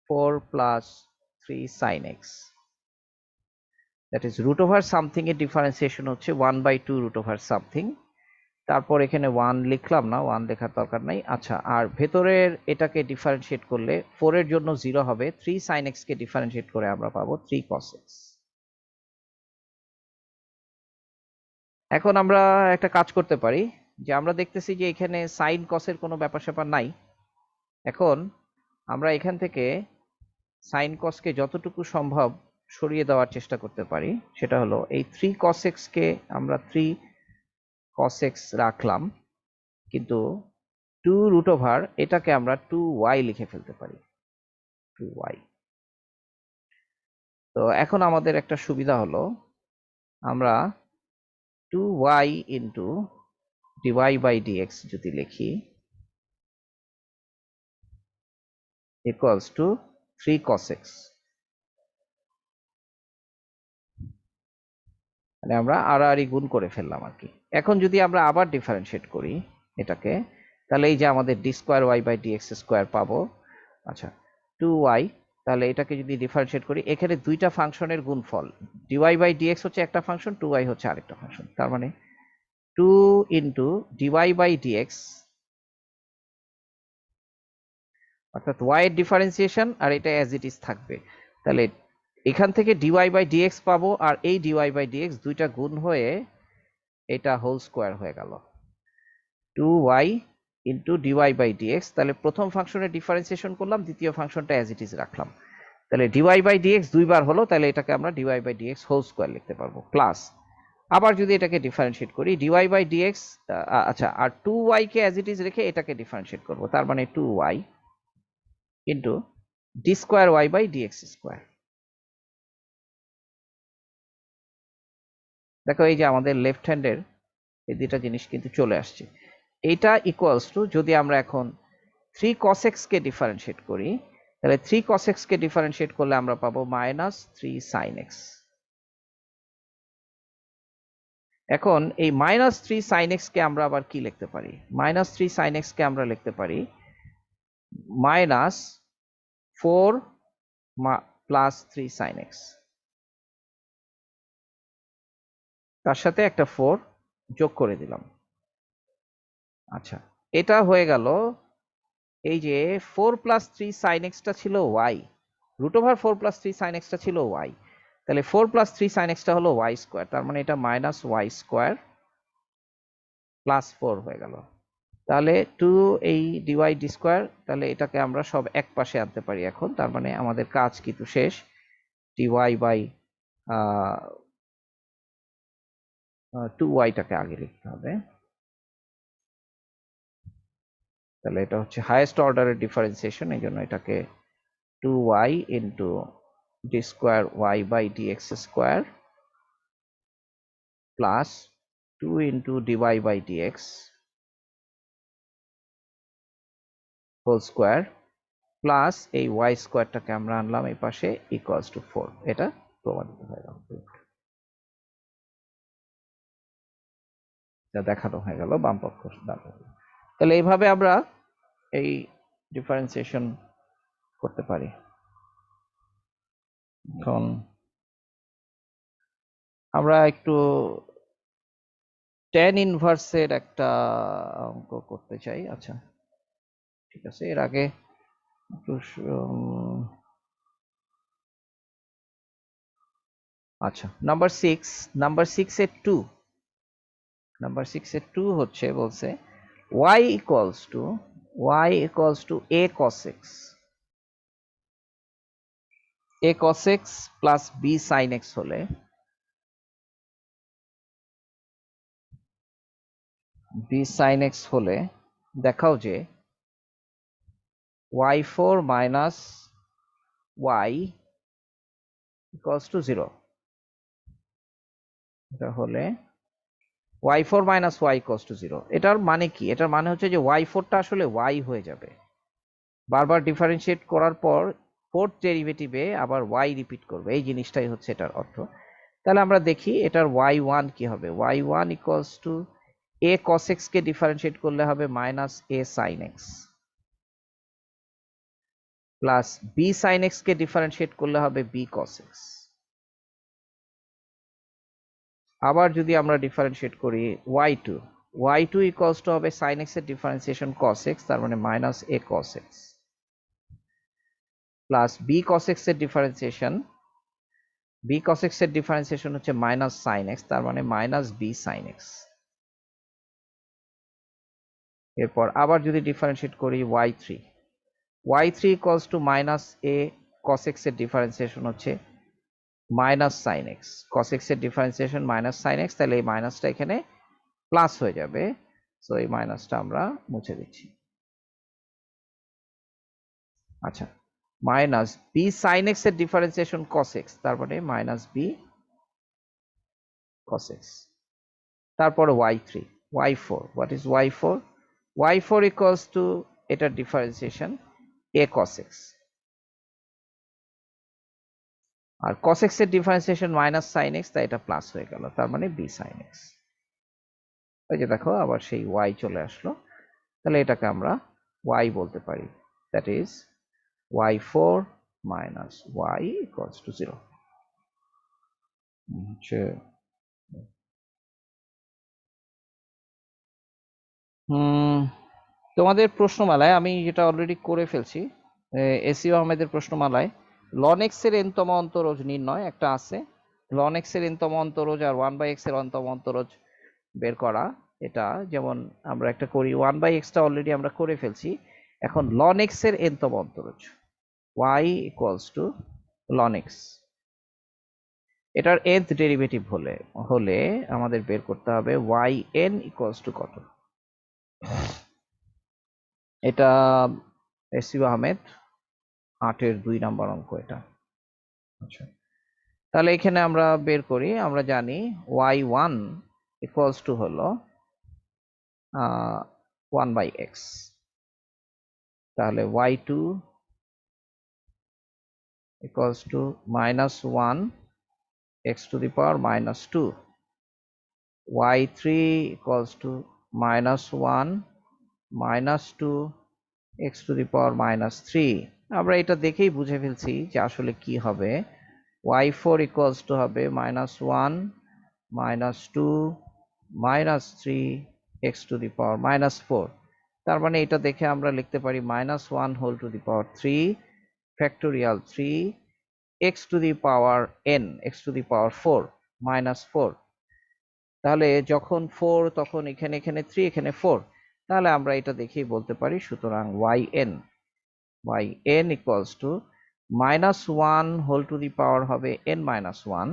Speaker 1: 4 plus 3 sin x, that is root over something এর ডিফারেন্সিয়েশন হচ্ছে 1 by 2 root over something, তারপর এখানে 1 লিখলাম না, 1 লেখার দরকার নাই। আচ্ছা, আর ভেতরের এটাকে ডিফারেন্সিয়েট করলে 4 এর জন্য 0 হবে, 3 sin x কে ডিফারেন্সিয়েট করে আমরা পাবো 3 cos x। এখন আমরা একটা কাজ করতে পারি যে আমরা দেখতেছি যে এখানে সাইন কসের কোনো ব্যাপার স্যাপার নাই। এখন আমরা এখান থেকে সাইন কসকে যতটুকু সম্ভব সরিয়ে দেওয়ার চেষ্টা করতে পারি, সেটা হলো এই 3 cos x কে আমরা 3 cos x রাখলাম, কিন্তু 2√, এটাকে আমরা 2y লিখে ফেলতে পারি, 2y। তো এখন আমাদের একটা সুবিধা হলো, আমরা 2y into dy by dx যদি লিখি ইকুয়ালস টু 3 cos x, মানে আমরা আড়াআড়ি গুণ করে ফেললাম আর কি। এখন যদি আমরা আবার ডিফারেন্সিয়েট করি এটাকে, তাহলে এই যে আমাদের d square y by dx square পাবো। আচ্ছা, 2y, তাহলে এটাকে যদি ডিফারেন্সিয়েট করি, এখানে দুইটা ফাংশনের গুণফল, dy বাই dx হচ্ছে একটা ফাংশন, 2y হচ্ছে আরেকটা ফাংশন, তার মানে 2 ইন্টু dy বাই dx, অর্থাৎ y এর ডিফারেন্সিয়েশন, আর এটা অ্যাজ ইট ইজ থাকবে। তাহলে এখান থেকে dy বাই dx পাবো, আর এই dy বাই dx দুইটা গুণ হয়ে এটা হোল স্কোয়ার হয়ে গেল, 2y into dy by dx। তাহলে প্রথম ফাংশনের ডিফারেন্সিয়েশন করলাম, দ্বিতীয় ফাংশনটা অ্যাজ ইট ইজ রাখলাম, তাহলে dy বাই dx দুইবার হলো, তাহলে এটাকে আমরা dy by dx whole square লিখতে পারবো, প্লাস আবার যদি এটাকে ডিফারেন্সিয়েট করি dy বাই dx, আচ্ছা, আর 2y K as it is রেখে এটাকে ডিফারেন্সিয়েট করব, তার মানে 2y into d square y by dx square. দেখো এই যে আমাদের লেফট হ্যান্ডের এই দুইটা জিনিস কিন্তু চলে আসছে। এইটা ইকুয়ালস টু, যদি আমরা এখন 3 cos x কে ডিফারেন্সিয়েট করি, তাহলে 3 cos x কে ডিফারেন্সিয়েট করলে আমরা পাবো -3 sin x। এখন এই -3 sin x কে আমরা আবার কি লিখতে পারি? -3 sin x কে আমরা লিখতে পারি -4 প্লাস 3 sin x, তার সাথে একটা 4 যোগ করে দিলাম। আচ্ছা, এটা হয়ে গেল, এই যে 4 প্লাস 3 sin x টা ছিল y, √4 প্লাস 3 sin x টা ছিল y, তাহলে 4 প্লাস 3 sin x টা হলো y স্কোয়ার, তার মানে এটা -y স্কোয়ার প্লাস 4 হয়ে গেল। তাহলে 2 এই dy d স্কোয়ার, তাহলে এটাকে আমরা সব এক পাশে আনতে পারি এখন, তার মানে আমাদের কাজ কিন্তু শেষ। dy বাই 2y টাকে আগে লিখতে হবে, তাহলে এটা হচ্ছে হাইয়েস্ট অর্ডারের ডিফারেন্সিয়েশন, এই জন্য এটাকে 2y into d square y by dx square plus 2 into dy by dx whole square plus এই y স্কোয়ারটাকে আমরা আনলাম এই পাশে ইকুয়ালস টু 4। এটা প্রমাণিত হয়ে গেল, যা দেখানো হয়ে গেল বাম পক্ষ ডান পক্ষ। তাহলে এইভাবে আমরা এই ডিফারেন্সিয়েশন করতে পারি। এখন আমরা একটু tan ইনভার্সের একটা অঙ্ক করতে চাই। আচ্ছা ঠিক আছে, এর আগে একটু আচ্ছা, নাম্বার 6 এর 2 হচ্ছে, বলছে y equals two a cos x, a cos x plus b sin x হলে b sin x হলে দেখাও যে y4 minus y equals to 0। এটা হলে y4 minus y equals to 0, এটার মানে কি? এটার মানে হচ্ছে যে y4 টা আসলে y হয়ে যাবে, বারবার ডিফারেন্সিয়েট করার পর ফোর্থ ডেরিভেটিভে আবার y রিপিট করবে, এই জিনিসটাই হচ্ছে এটার অর্থ। তাহলে আমরা দেখি এটার y1 কি হবে। y1 equals two a cos x K differentiate করলে হবে -a sin x, plus b sin x K differentiate করলে হবে b cos x। আবার যদি আমরা ডিফারেন্সিয়েট করি y2 ইকুয়ালস টু হবে sin x এর ডিফারেন্সিয়েশন cos x, তার মানে -a cos x, plus b cos x এর ডিফারেন্সিয়েশন হচ্ছে -sin x, তার মানে -b sin x। এরপর আবার যদি ডিফারেন্সিয়েট করি y3 equals two -a cos x এর ডিফারেন্সিয়েশন হচ্ছে -sin x, cos x এর ডিফারেন্সিয়েশন -sin x, তাহলে এই মাইনাসটা এখানে প্লাস হয়ে যাবে, সো এই মাইনাসটা আমরা মুছে দিচ্ছি। আচ্ছা, মাইনাস বি সাইন এক্স এর ডিফারেন্সিয়েশন কস এক্স, তারপরে মাইনাস বি কস এক্স, তারপরে y3 y4, what is y4? y4 equals to এটার ডিফারেন্সিয়েশন a cos x, আর cos x এর ডিফারেন্সিয়েশন মাইনাস সাইন x, তাই এটা প্লাস হয়ে গেল, তার মানে b sin x। ওই যে দেখো আবার সেই y চলে আসলো, তাহলে এটাকে আমরা y বলতে পারি, that is y4 minus y equals to 0। হচ্ছে তোমাদের প্রশ্নমালায় আমি যেটা অলরেডি করে ফেলছি, এসিও আহমেদের প্রশ্নমালায় লন এক্স এর এনতম অন্তরজ নির্ণয় একটা আছে, লন এক্স এর এনতম অন্তরজ আর 1/x এর এনতম অন্তরজ বের করা। এটা যেমন আমরা একটা করি, 1/x টা অলরেডি আমরা করে ফেলছি, এখন লন এক্স এর এনতম অন্তরজ y ইকুয়ালস টু লন এক্স, এটার nth ডেরিভেটিভ হলে আমাদের বের করতে হবে yn ইকুয়ালস টু কত। এটা এসিও আহমেদ 8-এর 2 নম্বর অঙ্ক এটা। আচ্ছা, তাহলে এখানে আমরা বের করি, আমরা জানি y1 ইকুয়ালস টু হলো 1/x, তাহলে y2 equals to minus 1 x to the power minus 2, y3 equals to minus 1 minus 2 x to the power minus 3। আমরা এটা দেখেই বুঝে ফেলছি যে আসলে কি হবে, y4 ইকুয়ালস টু হবে minus 1 minus 2 minus 3 x to the power minus 4। তার মানে এটা দেখে আমরা লিখতে পারি minus 1 whole to the power 3 factorial 3 x to the power n x to the power 4 minus 4। তাহলে যখন 4 তখন এখানে 3 এখানে 4, তাহলে আমরা এটা দেখেই বলতে পারি, সুতরাং yn equals to minus 1 whole to the power হবে n minus 1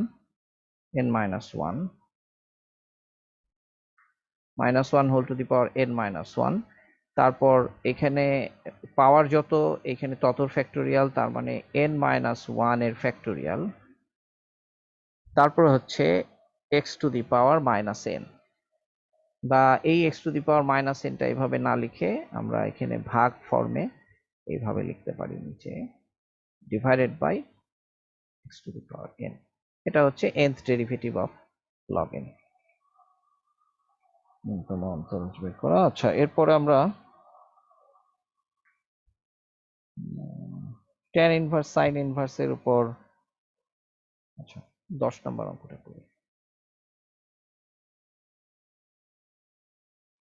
Speaker 1: minus 1 whole to the power n minus 1, তারপর এখানে পাওয়ার যত এখানে তত ফ্যাক্টোরিয়াল, তার মানে n মাইনাস 1 এর ফ্যাক্টোরিয়াল, তারপর হচ্ছে x to the power minus n, বা এই x to the power minus nটা এইভাবে না লিখে আমরা এখানে ভাগ ফর্মে এইভাবে লিখতে পারি, নিচে divided by x to the power n। এটা হচ্ছে nth derivative of log n। অন্তরজ বের করা। আচ্ছা, এরপরে আমরা tan ইনভার্স sin ইনভার্স এর উপর, আচ্ছা 10 নম্বর অঙ্কটা করি।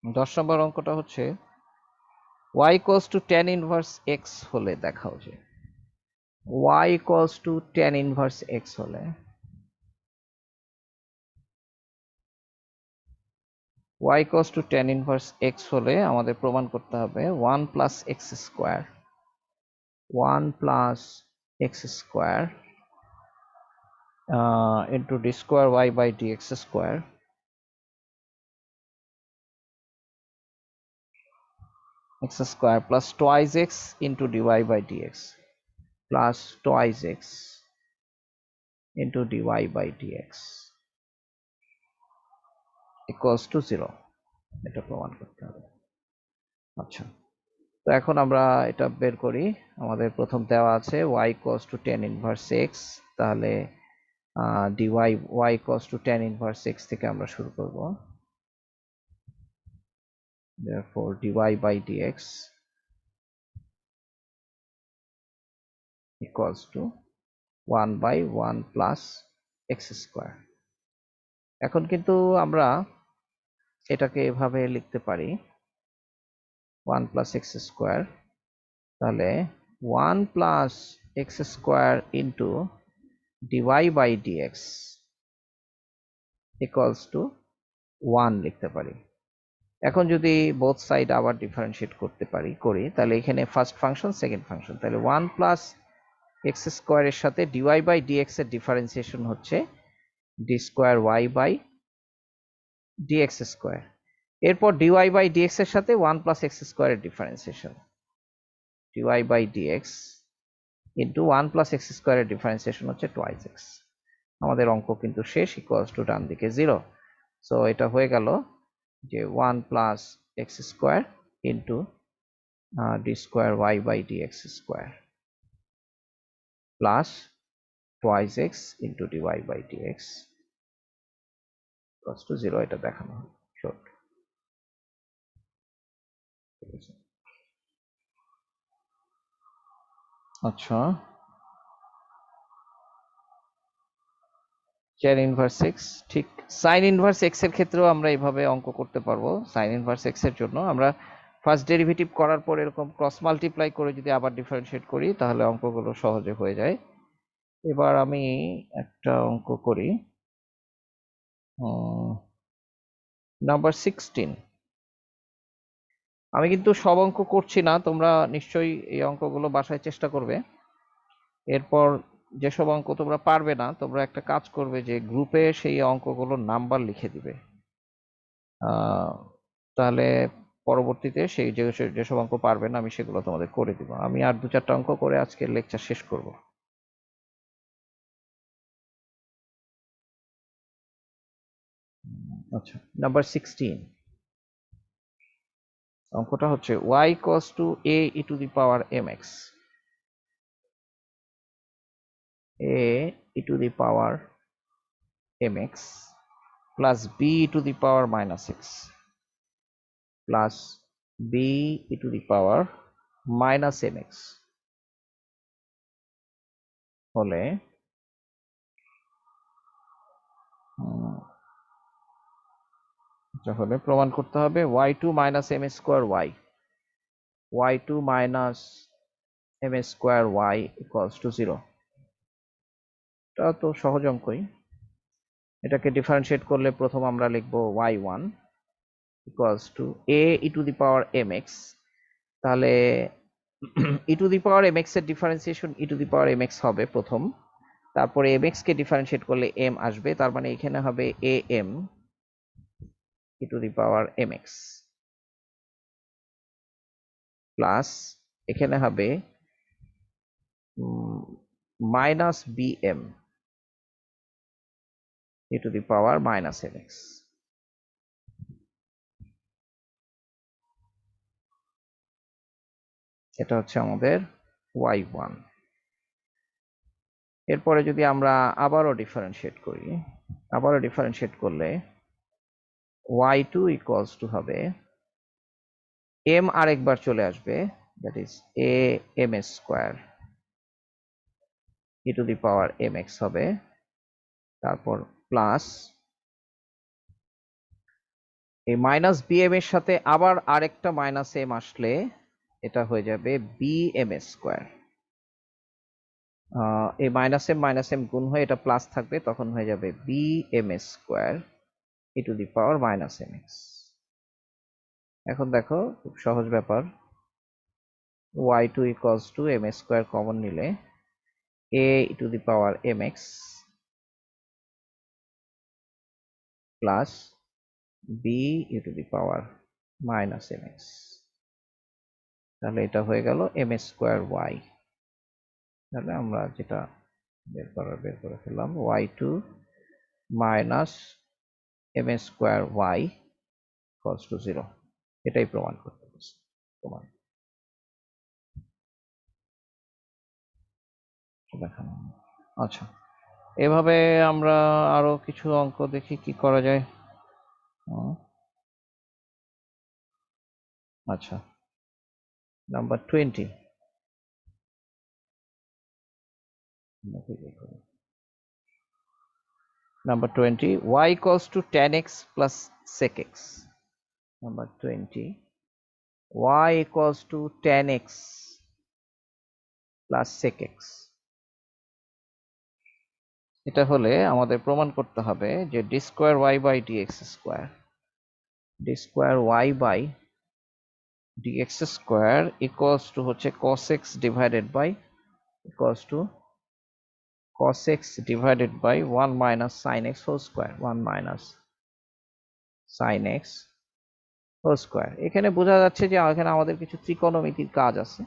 Speaker 1: 10 নম্বর অঙ্কটা হচ্ছে y equals to tan inverse x হলে দেখাও যে y equals to tan inverse x হলে y equals to tan inverse x হলে আমাদের প্রমাণ করতে হবে 1 plus x square 1 plus x square into d square y by dx square x square plus twice x into dy by dx plus twice x into dy by dx equals to 0, এটা প্রমাণ করতে হবে। আচ্ছা, তো এখন আমরা এটা বের করি। আমাদের প্রথম দেওয়া আছে y equals to tan inverse x, তাহলে dy y equals to tan inverse x থেকে আমরা শুরু করব, therefore dy by dx equals to 1 by 1 plus x square। এখন কিন্তু আমরা এটাকে এভাবে লিখতে পারি 1 plus x square, তাহলে 1 plus x square into dy by dx equals to 1 লিখতে পারি। এখন যদি বোথ সাইড আবার ডিফারেন্সিয়েট করি তাহলে এখানে ফার্স্ট ফাংশন সেকেন্ড ফাংশন, তাহলে 1 প্লাস x স্কোয়ার এর সাথে dy বাই dx এর ডিফারেন্সিয়েশন হচ্ছে d square y by dx square. এরপর ডিওয়াই বাই ডিএক্স এর সাথে 1 + x² এর differentiation, d y by d x into 1 + x² এর ডিফারেন্সিয়েশন হচ্ছে 2x। আমাদের অঙ্ক কিন্তু শেষ, ইকুয়ালস টু ডান দিকে 0। সো এটা হয়ে গেল যে 1 + x² into d²y/dx² plus 2x into dy/dx equals to 0। এটা দেখানো শর্ট। আচ্ছা, tan ইনভার্স x, ঠিক sin ইনভার্স x এর ক্ষেত্রেও আমরা এইভাবে অঙ্ক করতে পারবো। sin ইনভার্স x এর জন্য আমরা ফার্স্ট ডেরিভেটিভ করার পর এরকম ক্রস মাল্টিপ্লাই করে যদি আবার ডিফারেন্সিয়েট করি তাহলে অঙ্কগুলো সহজে হয়ে যায়। এবার আমি একটা অঙ্ক করি, নাম্বার 16। আমি কিন্তু সব অঙ্ক করছি না, তোমরা নিশ্চয়ই এই অঙ্কগুলো বাসায় চেষ্টা করবে। এরপর যেসব অঙ্ক তোমরা পারবে না, তোমরা একটা কাজ করবে যে গ্রুপে সেই অঙ্কগুলোর নাম্বার লিখে দিবে, তাহলে পরবর্তীতে সেই যেসব অঙ্ক পারবে না আমি সেগুলো তোমাদের করে দিব। আমি আর 2-4টা অঙ্ক করে আজকের লেকচার শেষ করব। আচ্ছা, নাম্বার 16 অঙ্কটা হচ্ছে y cos to a e to the power mx, a e to the power mx plus b e to the power minus x plus b e to the power minus mx হলে তাহলে প্রমাণ করতে হবে y2 minus m square y, y2 minus m square y equals to 0। এটা তো সহজ অঙ্কই। এটাকে differentiate করলে প্রথম আমরা লিখবো y1 equals to a e to the power mx, তাহলে e to the power mx এর differentiation e to the power mx হবে প্রথম, তারপরে mx কে ডিফারেন্সিয়েট করলে m আসবে, তার মানে এখানে হবে am e to the power mx plus এখানে হবে minus bm e to the power minus mx। এটা হচ্ছে আমাদের y1। এরপরে যদি আমরা আবারও ডিফারেন্সিয়েট করি, আবারও ডিফারেন্সিয়েট করলে y2 ইকুয়ালস টু হবে m আরেকবার চলে আসবে, that is a m square e two the power mx হবে, তারপর প্লাস এই মাইনাস bm এর সাথে আবার আরেকটা মাইনাস m আসলে এটা হয়ে যাবে bm স্কয়ার। এই মাইনাস এম গুণ হয়ে এটা প্লাস থাকবে, তখন হয়ে যাবে bm square e two the power minus mx। এখন দেখো খুব সহজ ব্যাপার, y2 equals to m square common নিলে a e two the power mx plus b e two the power minus mx, তাহলে এটা হয়ে গেল m স্কয়ার y। তাহলে আমরা যেটা বের করে ফেললাম y2 minus m square y equals to 0। এটাই প্রমাণ করতে বলছি, প্রমাণ দেখানো। আচ্ছা, এভাবে আমরা আরো কিছু অঙ্ক দেখি কি করা যায়। আচ্ছা, number 20 number 20 y equals to tan x plus sec x, number 20 y equals to tan x plus sec x। এটা হলে আমাদের প্রমাণ করতে হবে যে d square y by dx square, d square y by dx square equals to হচ্ছে cos x divided by equals to cos x divided by 1 minus sin x whole square, 1 minus sin x whole square. এখানে বোঝা যাচ্ছে যে এখানে আমাদের কিছু ত্রিকোণমিতির কাজ আছে।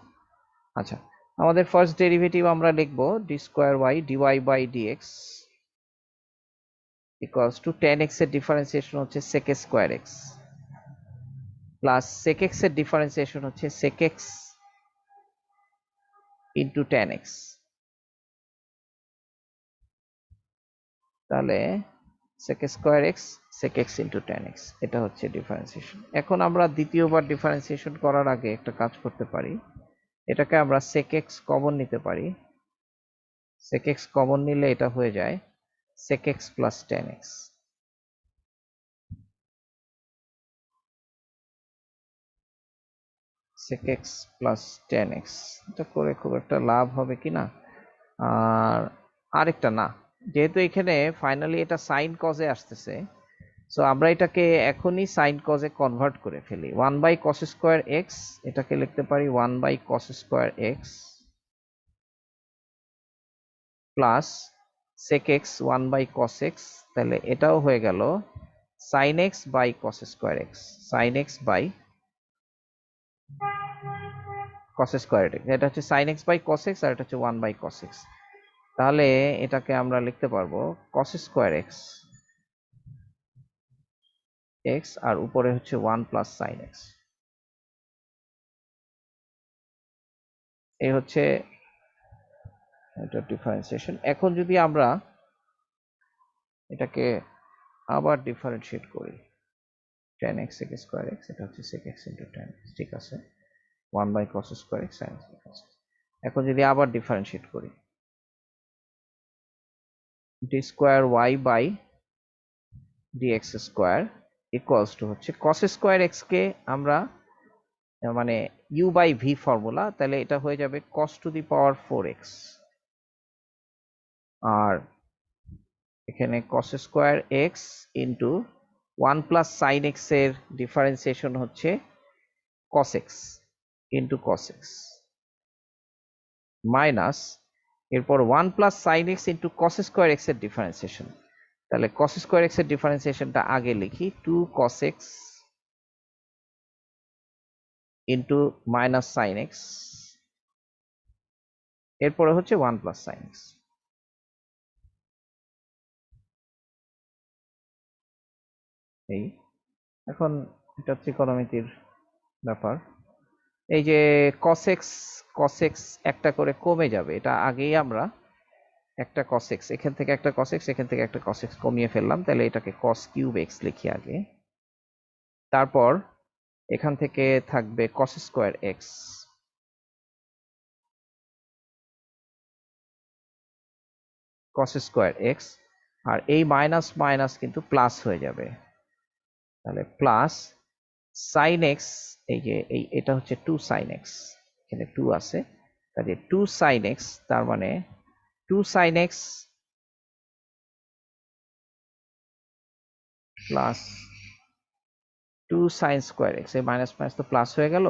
Speaker 1: আচ্ছা, আমাদের ফার্স্ট ডেরিভেটিভ আমরা লিখব d square y d y by d x equals to tan x এর ডিফারেন্সিয়েশন হচ্ছে sec square x plus sec x এর ডিফারেন্সিয়েশন হচ্ছে sec x into tan x. তাহলে sec square x sec x into tan x, এটা হচ্ছে differentiation. এখন আমরা দ্বিতীয়বার ডিফারেন্সিয়েশন করার আগে একটা কাজ করতে পারি, এটাকে আমরা sec x কমন নিতে পারি। sec x কমন নিলে এটা হয়ে যায় sec x plus ten x. sec x plus ten x, এটা করে খুব একটা লাভ হবে কিনা। আর আরেকটা না, যেহেতু এখানে ফাইনালি এটা সাইন কজে আসতেছে, সো আমরা এটাকে এখনই সাইন কজে কনভার্ট করে ফেলি। 1/cos স্কয়ার এক্স, এটাকে লিখতে পারি 1/cos square x plus sec x 1/cos x, তাহলে এটাও হয়ে গেল sin x by cos square x, sin x by cos square x. এটা হচ্ছে sin x by cos x আর এটা হচ্ছে 1/cos x। তাহলে এটাকে আমরা লিখতে পারবো cos স্কয়ার এক্স এক্স আর উপরে হচ্ছে 1 প্লাস sin x। এই হচ্ছে এটা ডিফারেন্সিয়েশন। এখন যদি আমরা এটাকে আবার ডিফারেন্সিয়েট করি, ten x sec square x, এটা হচ্ছে sec x into tan x, ঠিক আছে, 1/cos square x sin x। এখন যদি আবার ডিফারেন্সিয়েট করি, d square y by d x square equals to হচ্ছে cos স্কয়ার এক্স কে আমরা মানে ইউ বাই ভি ফর্মুলা, তাহলে এটা হয়ে যাবে cos two the power 4x। আর এখানে cos square x into 1 plus sine x এর ডিফারেন্সিয়েশন হচ্ছে cos x into cos x minus এরপর 1 plus sine x into cos square x এর ডিফারেন্সিয়েশন। তাহলে cos স্কয়ার এক্স এর ডিফারেন্সিয়েশনটা আগে লিখি, 2 cos x into minus sine x, এরপরে হচ্ছে 1 প্লাস সাইন এক্স। এই এখন এটা ত্রিকোণমিতির ব্যাপার। এই যে cos x cos x একটা করে কমে যাবে, এটা আগেই আমরা একটা cos x এখান থেকে একটা cos x এখান থেকে একটা cos x কমিয়ে ফেললাম, তাহলে এটাকে cos কিউব x লিখি আগে। তারপর এখান থেকে থাকবে cos square x cos square x, আর এই মাইনাস মাইনাস কিন্তু প্লাস হয়ে যাবে, তাহলে প্লাস sin x, এই যে এটা হচ্ছে 2 sin x, এখানে 2 আছে, তাহলে 2 sin x, তার মানে 2 sin x plus 2 sin square x, এই মাইনাস মাইনাস তো প্লাস হয়ে গেল,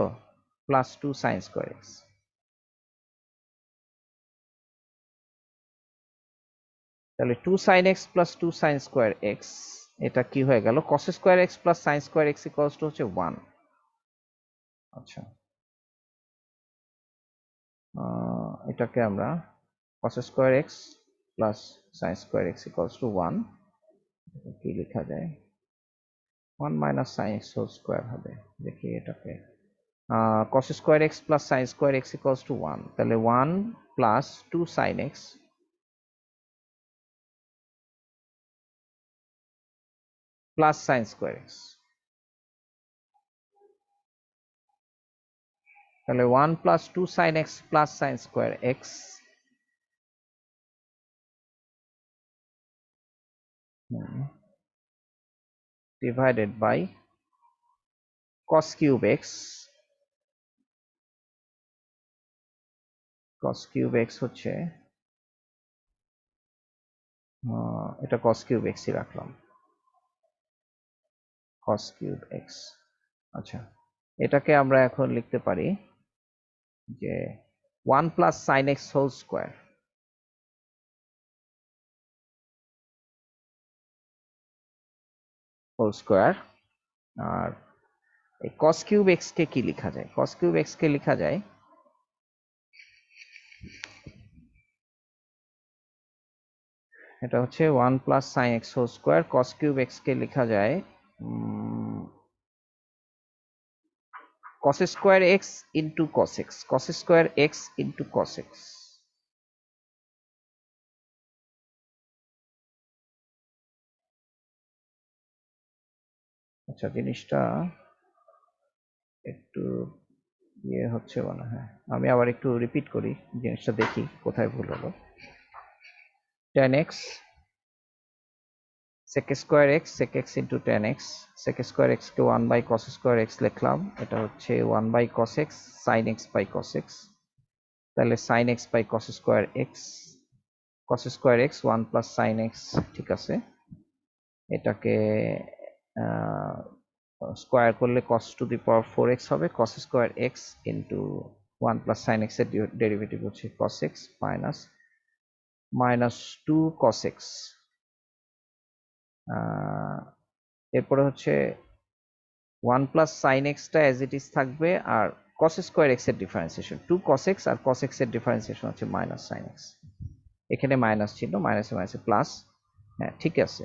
Speaker 1: প্লাস 2 sin স্কয়ার x। তাহলে 2 sin x plus 2 sin square x, এটা কি হয়ে গেল, cos square x plus sin square x equals to হচ্ছে 1। আচ্ছা, এটাকে আমরা cos square x plus sin square x equals to 1, কি লেখা যায়, 1 minus sin x whole square হবে। দেখি এটাকে cos square x plus sin square x equals to 1, তাহলে 1 plus 2 sin x plus sin square x, তাহলে 1 plus 2 sin x plus sin square x divided by cos cube x, cos cube x হচ্ছে এটা cos cube x ই রাখলাম, cos cube x। আচ্ছা, এটাকে আমরা এখন লিখতে পারি যে 1 plus sin x whole square, আর এই cos কিউব x কে কি লেখা যায়? cos কিউব x কে লেখা যায় এটা হচ্ছে 1 plus sine x whole square. cos cube x কে লেখা যায় cos square x into cos x, cos square x into cos x। আচ্ছা, জিনিসটা একটু ইয়ে হচ্ছে মনে হয়, আমি আবার একটু রিপিট করি, জিনিসটা দেখি কোথায় ভুল হলো। tan x sec square x sec x into tan x, sec square x কে 1 বাই cos স্কোয়ার এক্স লিখলাম, এটা হচ্ছে 1 by cos x sin x by cos x, তাহলে sin x by cos square x, cos square x 1 plus sin x, ঠিক আছে। এটাকে square করলে cos two the power 4x হবে, cos square x into 1 plus sin x এর derivative হচ্ছে cos x minus 2 cos x। এরপরে হচ্ছে 1 plus sin x টা অ্যাজ ইট ইজ থাকবে, আর cos স্কোয়ার x এর ডিফারেন্সিয়েশন 2 cos x, আর cos x এর ডিফারেন্সিয়েশন হচ্ছে মাইনাস sin x। এখানে মাইনাস চিহ্ন, মাইনাসে মাইনাসে প্লাস, হ্যাঁ ঠিক আছে,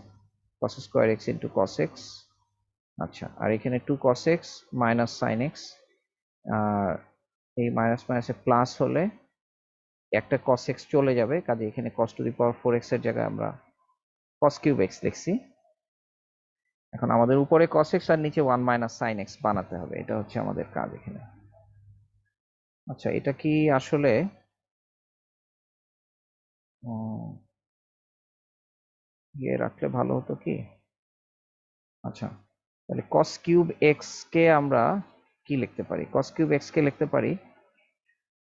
Speaker 1: cos square x into cos x। আচ্ছা, আর এখানে 2 cos x minus sin x, আর এই মাইনাস মাইনাসে প্লাস হলে একটা cos x চলে যাবে, কাজে এখানে cos two the power 4x এর জায়গায় আমরা cos কিউব x লিখছি। এখন আমাদের উপরে cos x আর নিচে 1 মাইনাস sin x বানাতে হবে, এটা হচ্ছে আমাদের কাজ এখানে। আচ্ছা, এটা কি আসলে ইয়ে রাখলে ভালো হতো কি? আচ্ছা, তাহলে cos কিউব x কে আমরা কি লিখতে পারি? cos কিউব x কে লিখতে পারি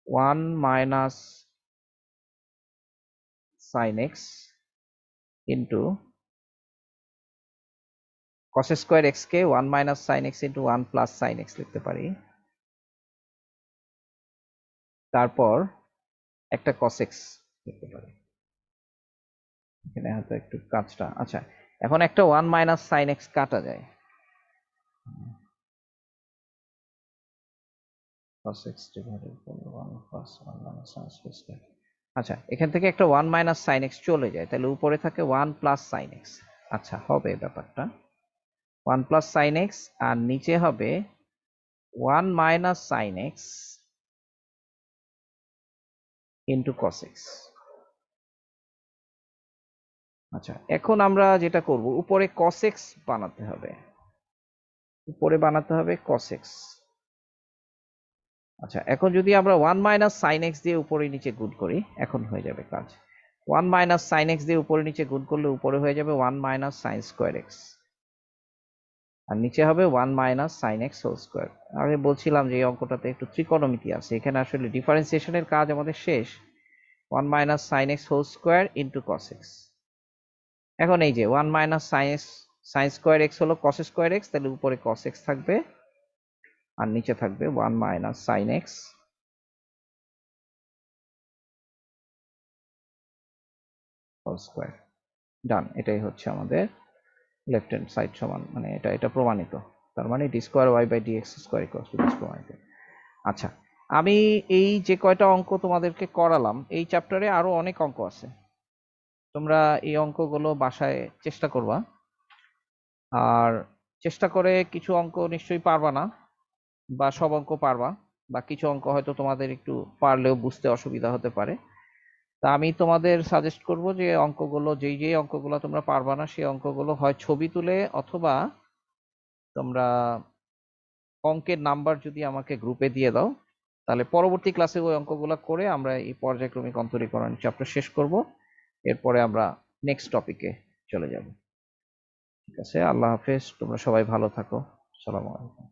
Speaker 1: 1 minus sin x into cos square x কে 1 minus sin x into 1 plus sin x লিখতে পারি, তারপর একটা cos x লিখতে পারি। এখানে হয়তো একটু কাজটা, আচ্ছা এখন একটা 1 মাইনাস sin x কাটা যায়, cos x divided by 1 plus 1 minus sin x square. আচ্ছা, এখান থেকে একটা 1 মাইনাস sin x চলে যায়, তাহলে উপরে থাকে 1 প্লাস sin x। আচ্ছা, হবে ব্যাপারটা 1 প্লাস sin x, আর নিচে হবে 1 minus sin x into cos x। আচ্ছা, এখন আমরা যেটা করব, উপরে cos x বানাতে হবে, উপরে বানাতে হবে cos x। আচ্ছা, এখন যদি আমরা 1 মাইনাস sin x দিয়ে উপরে নিচে গুণ করি, এখন হয়ে যাবে কাজ। 1 মাইনাস sin x দিয়ে উপরে নিচে গুণ করলে উপরে হয়ে যাবে 1 মাইনাস sin স্কোয়ার x, আর নিচে হবে 1 minus sin x whole square. আমি বলছিলাম যে এই অঙ্কটাতে একটু ত্রিকোণমিতি আছে, এখানে আসলে ডিফারেন্সিয়েশনের কাজ আমাদের শেষ। 1 minus sin x whole square into cos x। এখন এই যে 1 মাইনাস sin স্কোয়ার x হলো cos স্কোয়ার x, তাহলে উপরে cos x থাকবে আর নিচে থাকবে 1 minus sin x whole square. ডান, এটাই হচ্ছে আমাদের লেফট হ্যান্ড সাইড সমান, মানে এটা প্রমাণিত, তার মানে d square y by d x square equals to this প্রমাণিত। আচ্ছা, আমি এই যে কয়টা অঙ্ক তোমাদেরকে করালাম, এই চ্যাপ্টারে আরো অনেক অঙ্ক আছে, তোমরা এই অঙ্কগুলো বাসায় চেষ্টা করবা, আর চেষ্টা করে কিছু অঙ্ক নিশ্চয়ই পারবা না, বা সব অঙ্ক পারবা, বা কিছু অঙ্ক হয়তো তোমাদের একটু পারলেও বুঝতে অসুবিধা হতে পারে। তা আমি তোমাদের সাজেস্ট করব যে অঙ্কগুলো, যেই অঙ্কগুলো তোমরা পারবা না, সেই অঙ্কগুলো হয় ছবি তুলে, অথবা তোমরা অঙ্কের নাম্বার যদি আমাকে গ্রুপে দিয়ে দাও, তাহলে পরবর্তী ক্লাসে ওই অঙ্কগুলো করে আমরা এই পর্যায়ক্রমিক অন্তরীকরণ চ্যাপ্টার শেষ করব, এরপরে আমরা নেক্সট টপিকে চলে যাব। ঠিক আছে, আল্লাহ হাফেজ, তোমরা সবাই ভালো থাকো, আসসালামু আলাইকুম।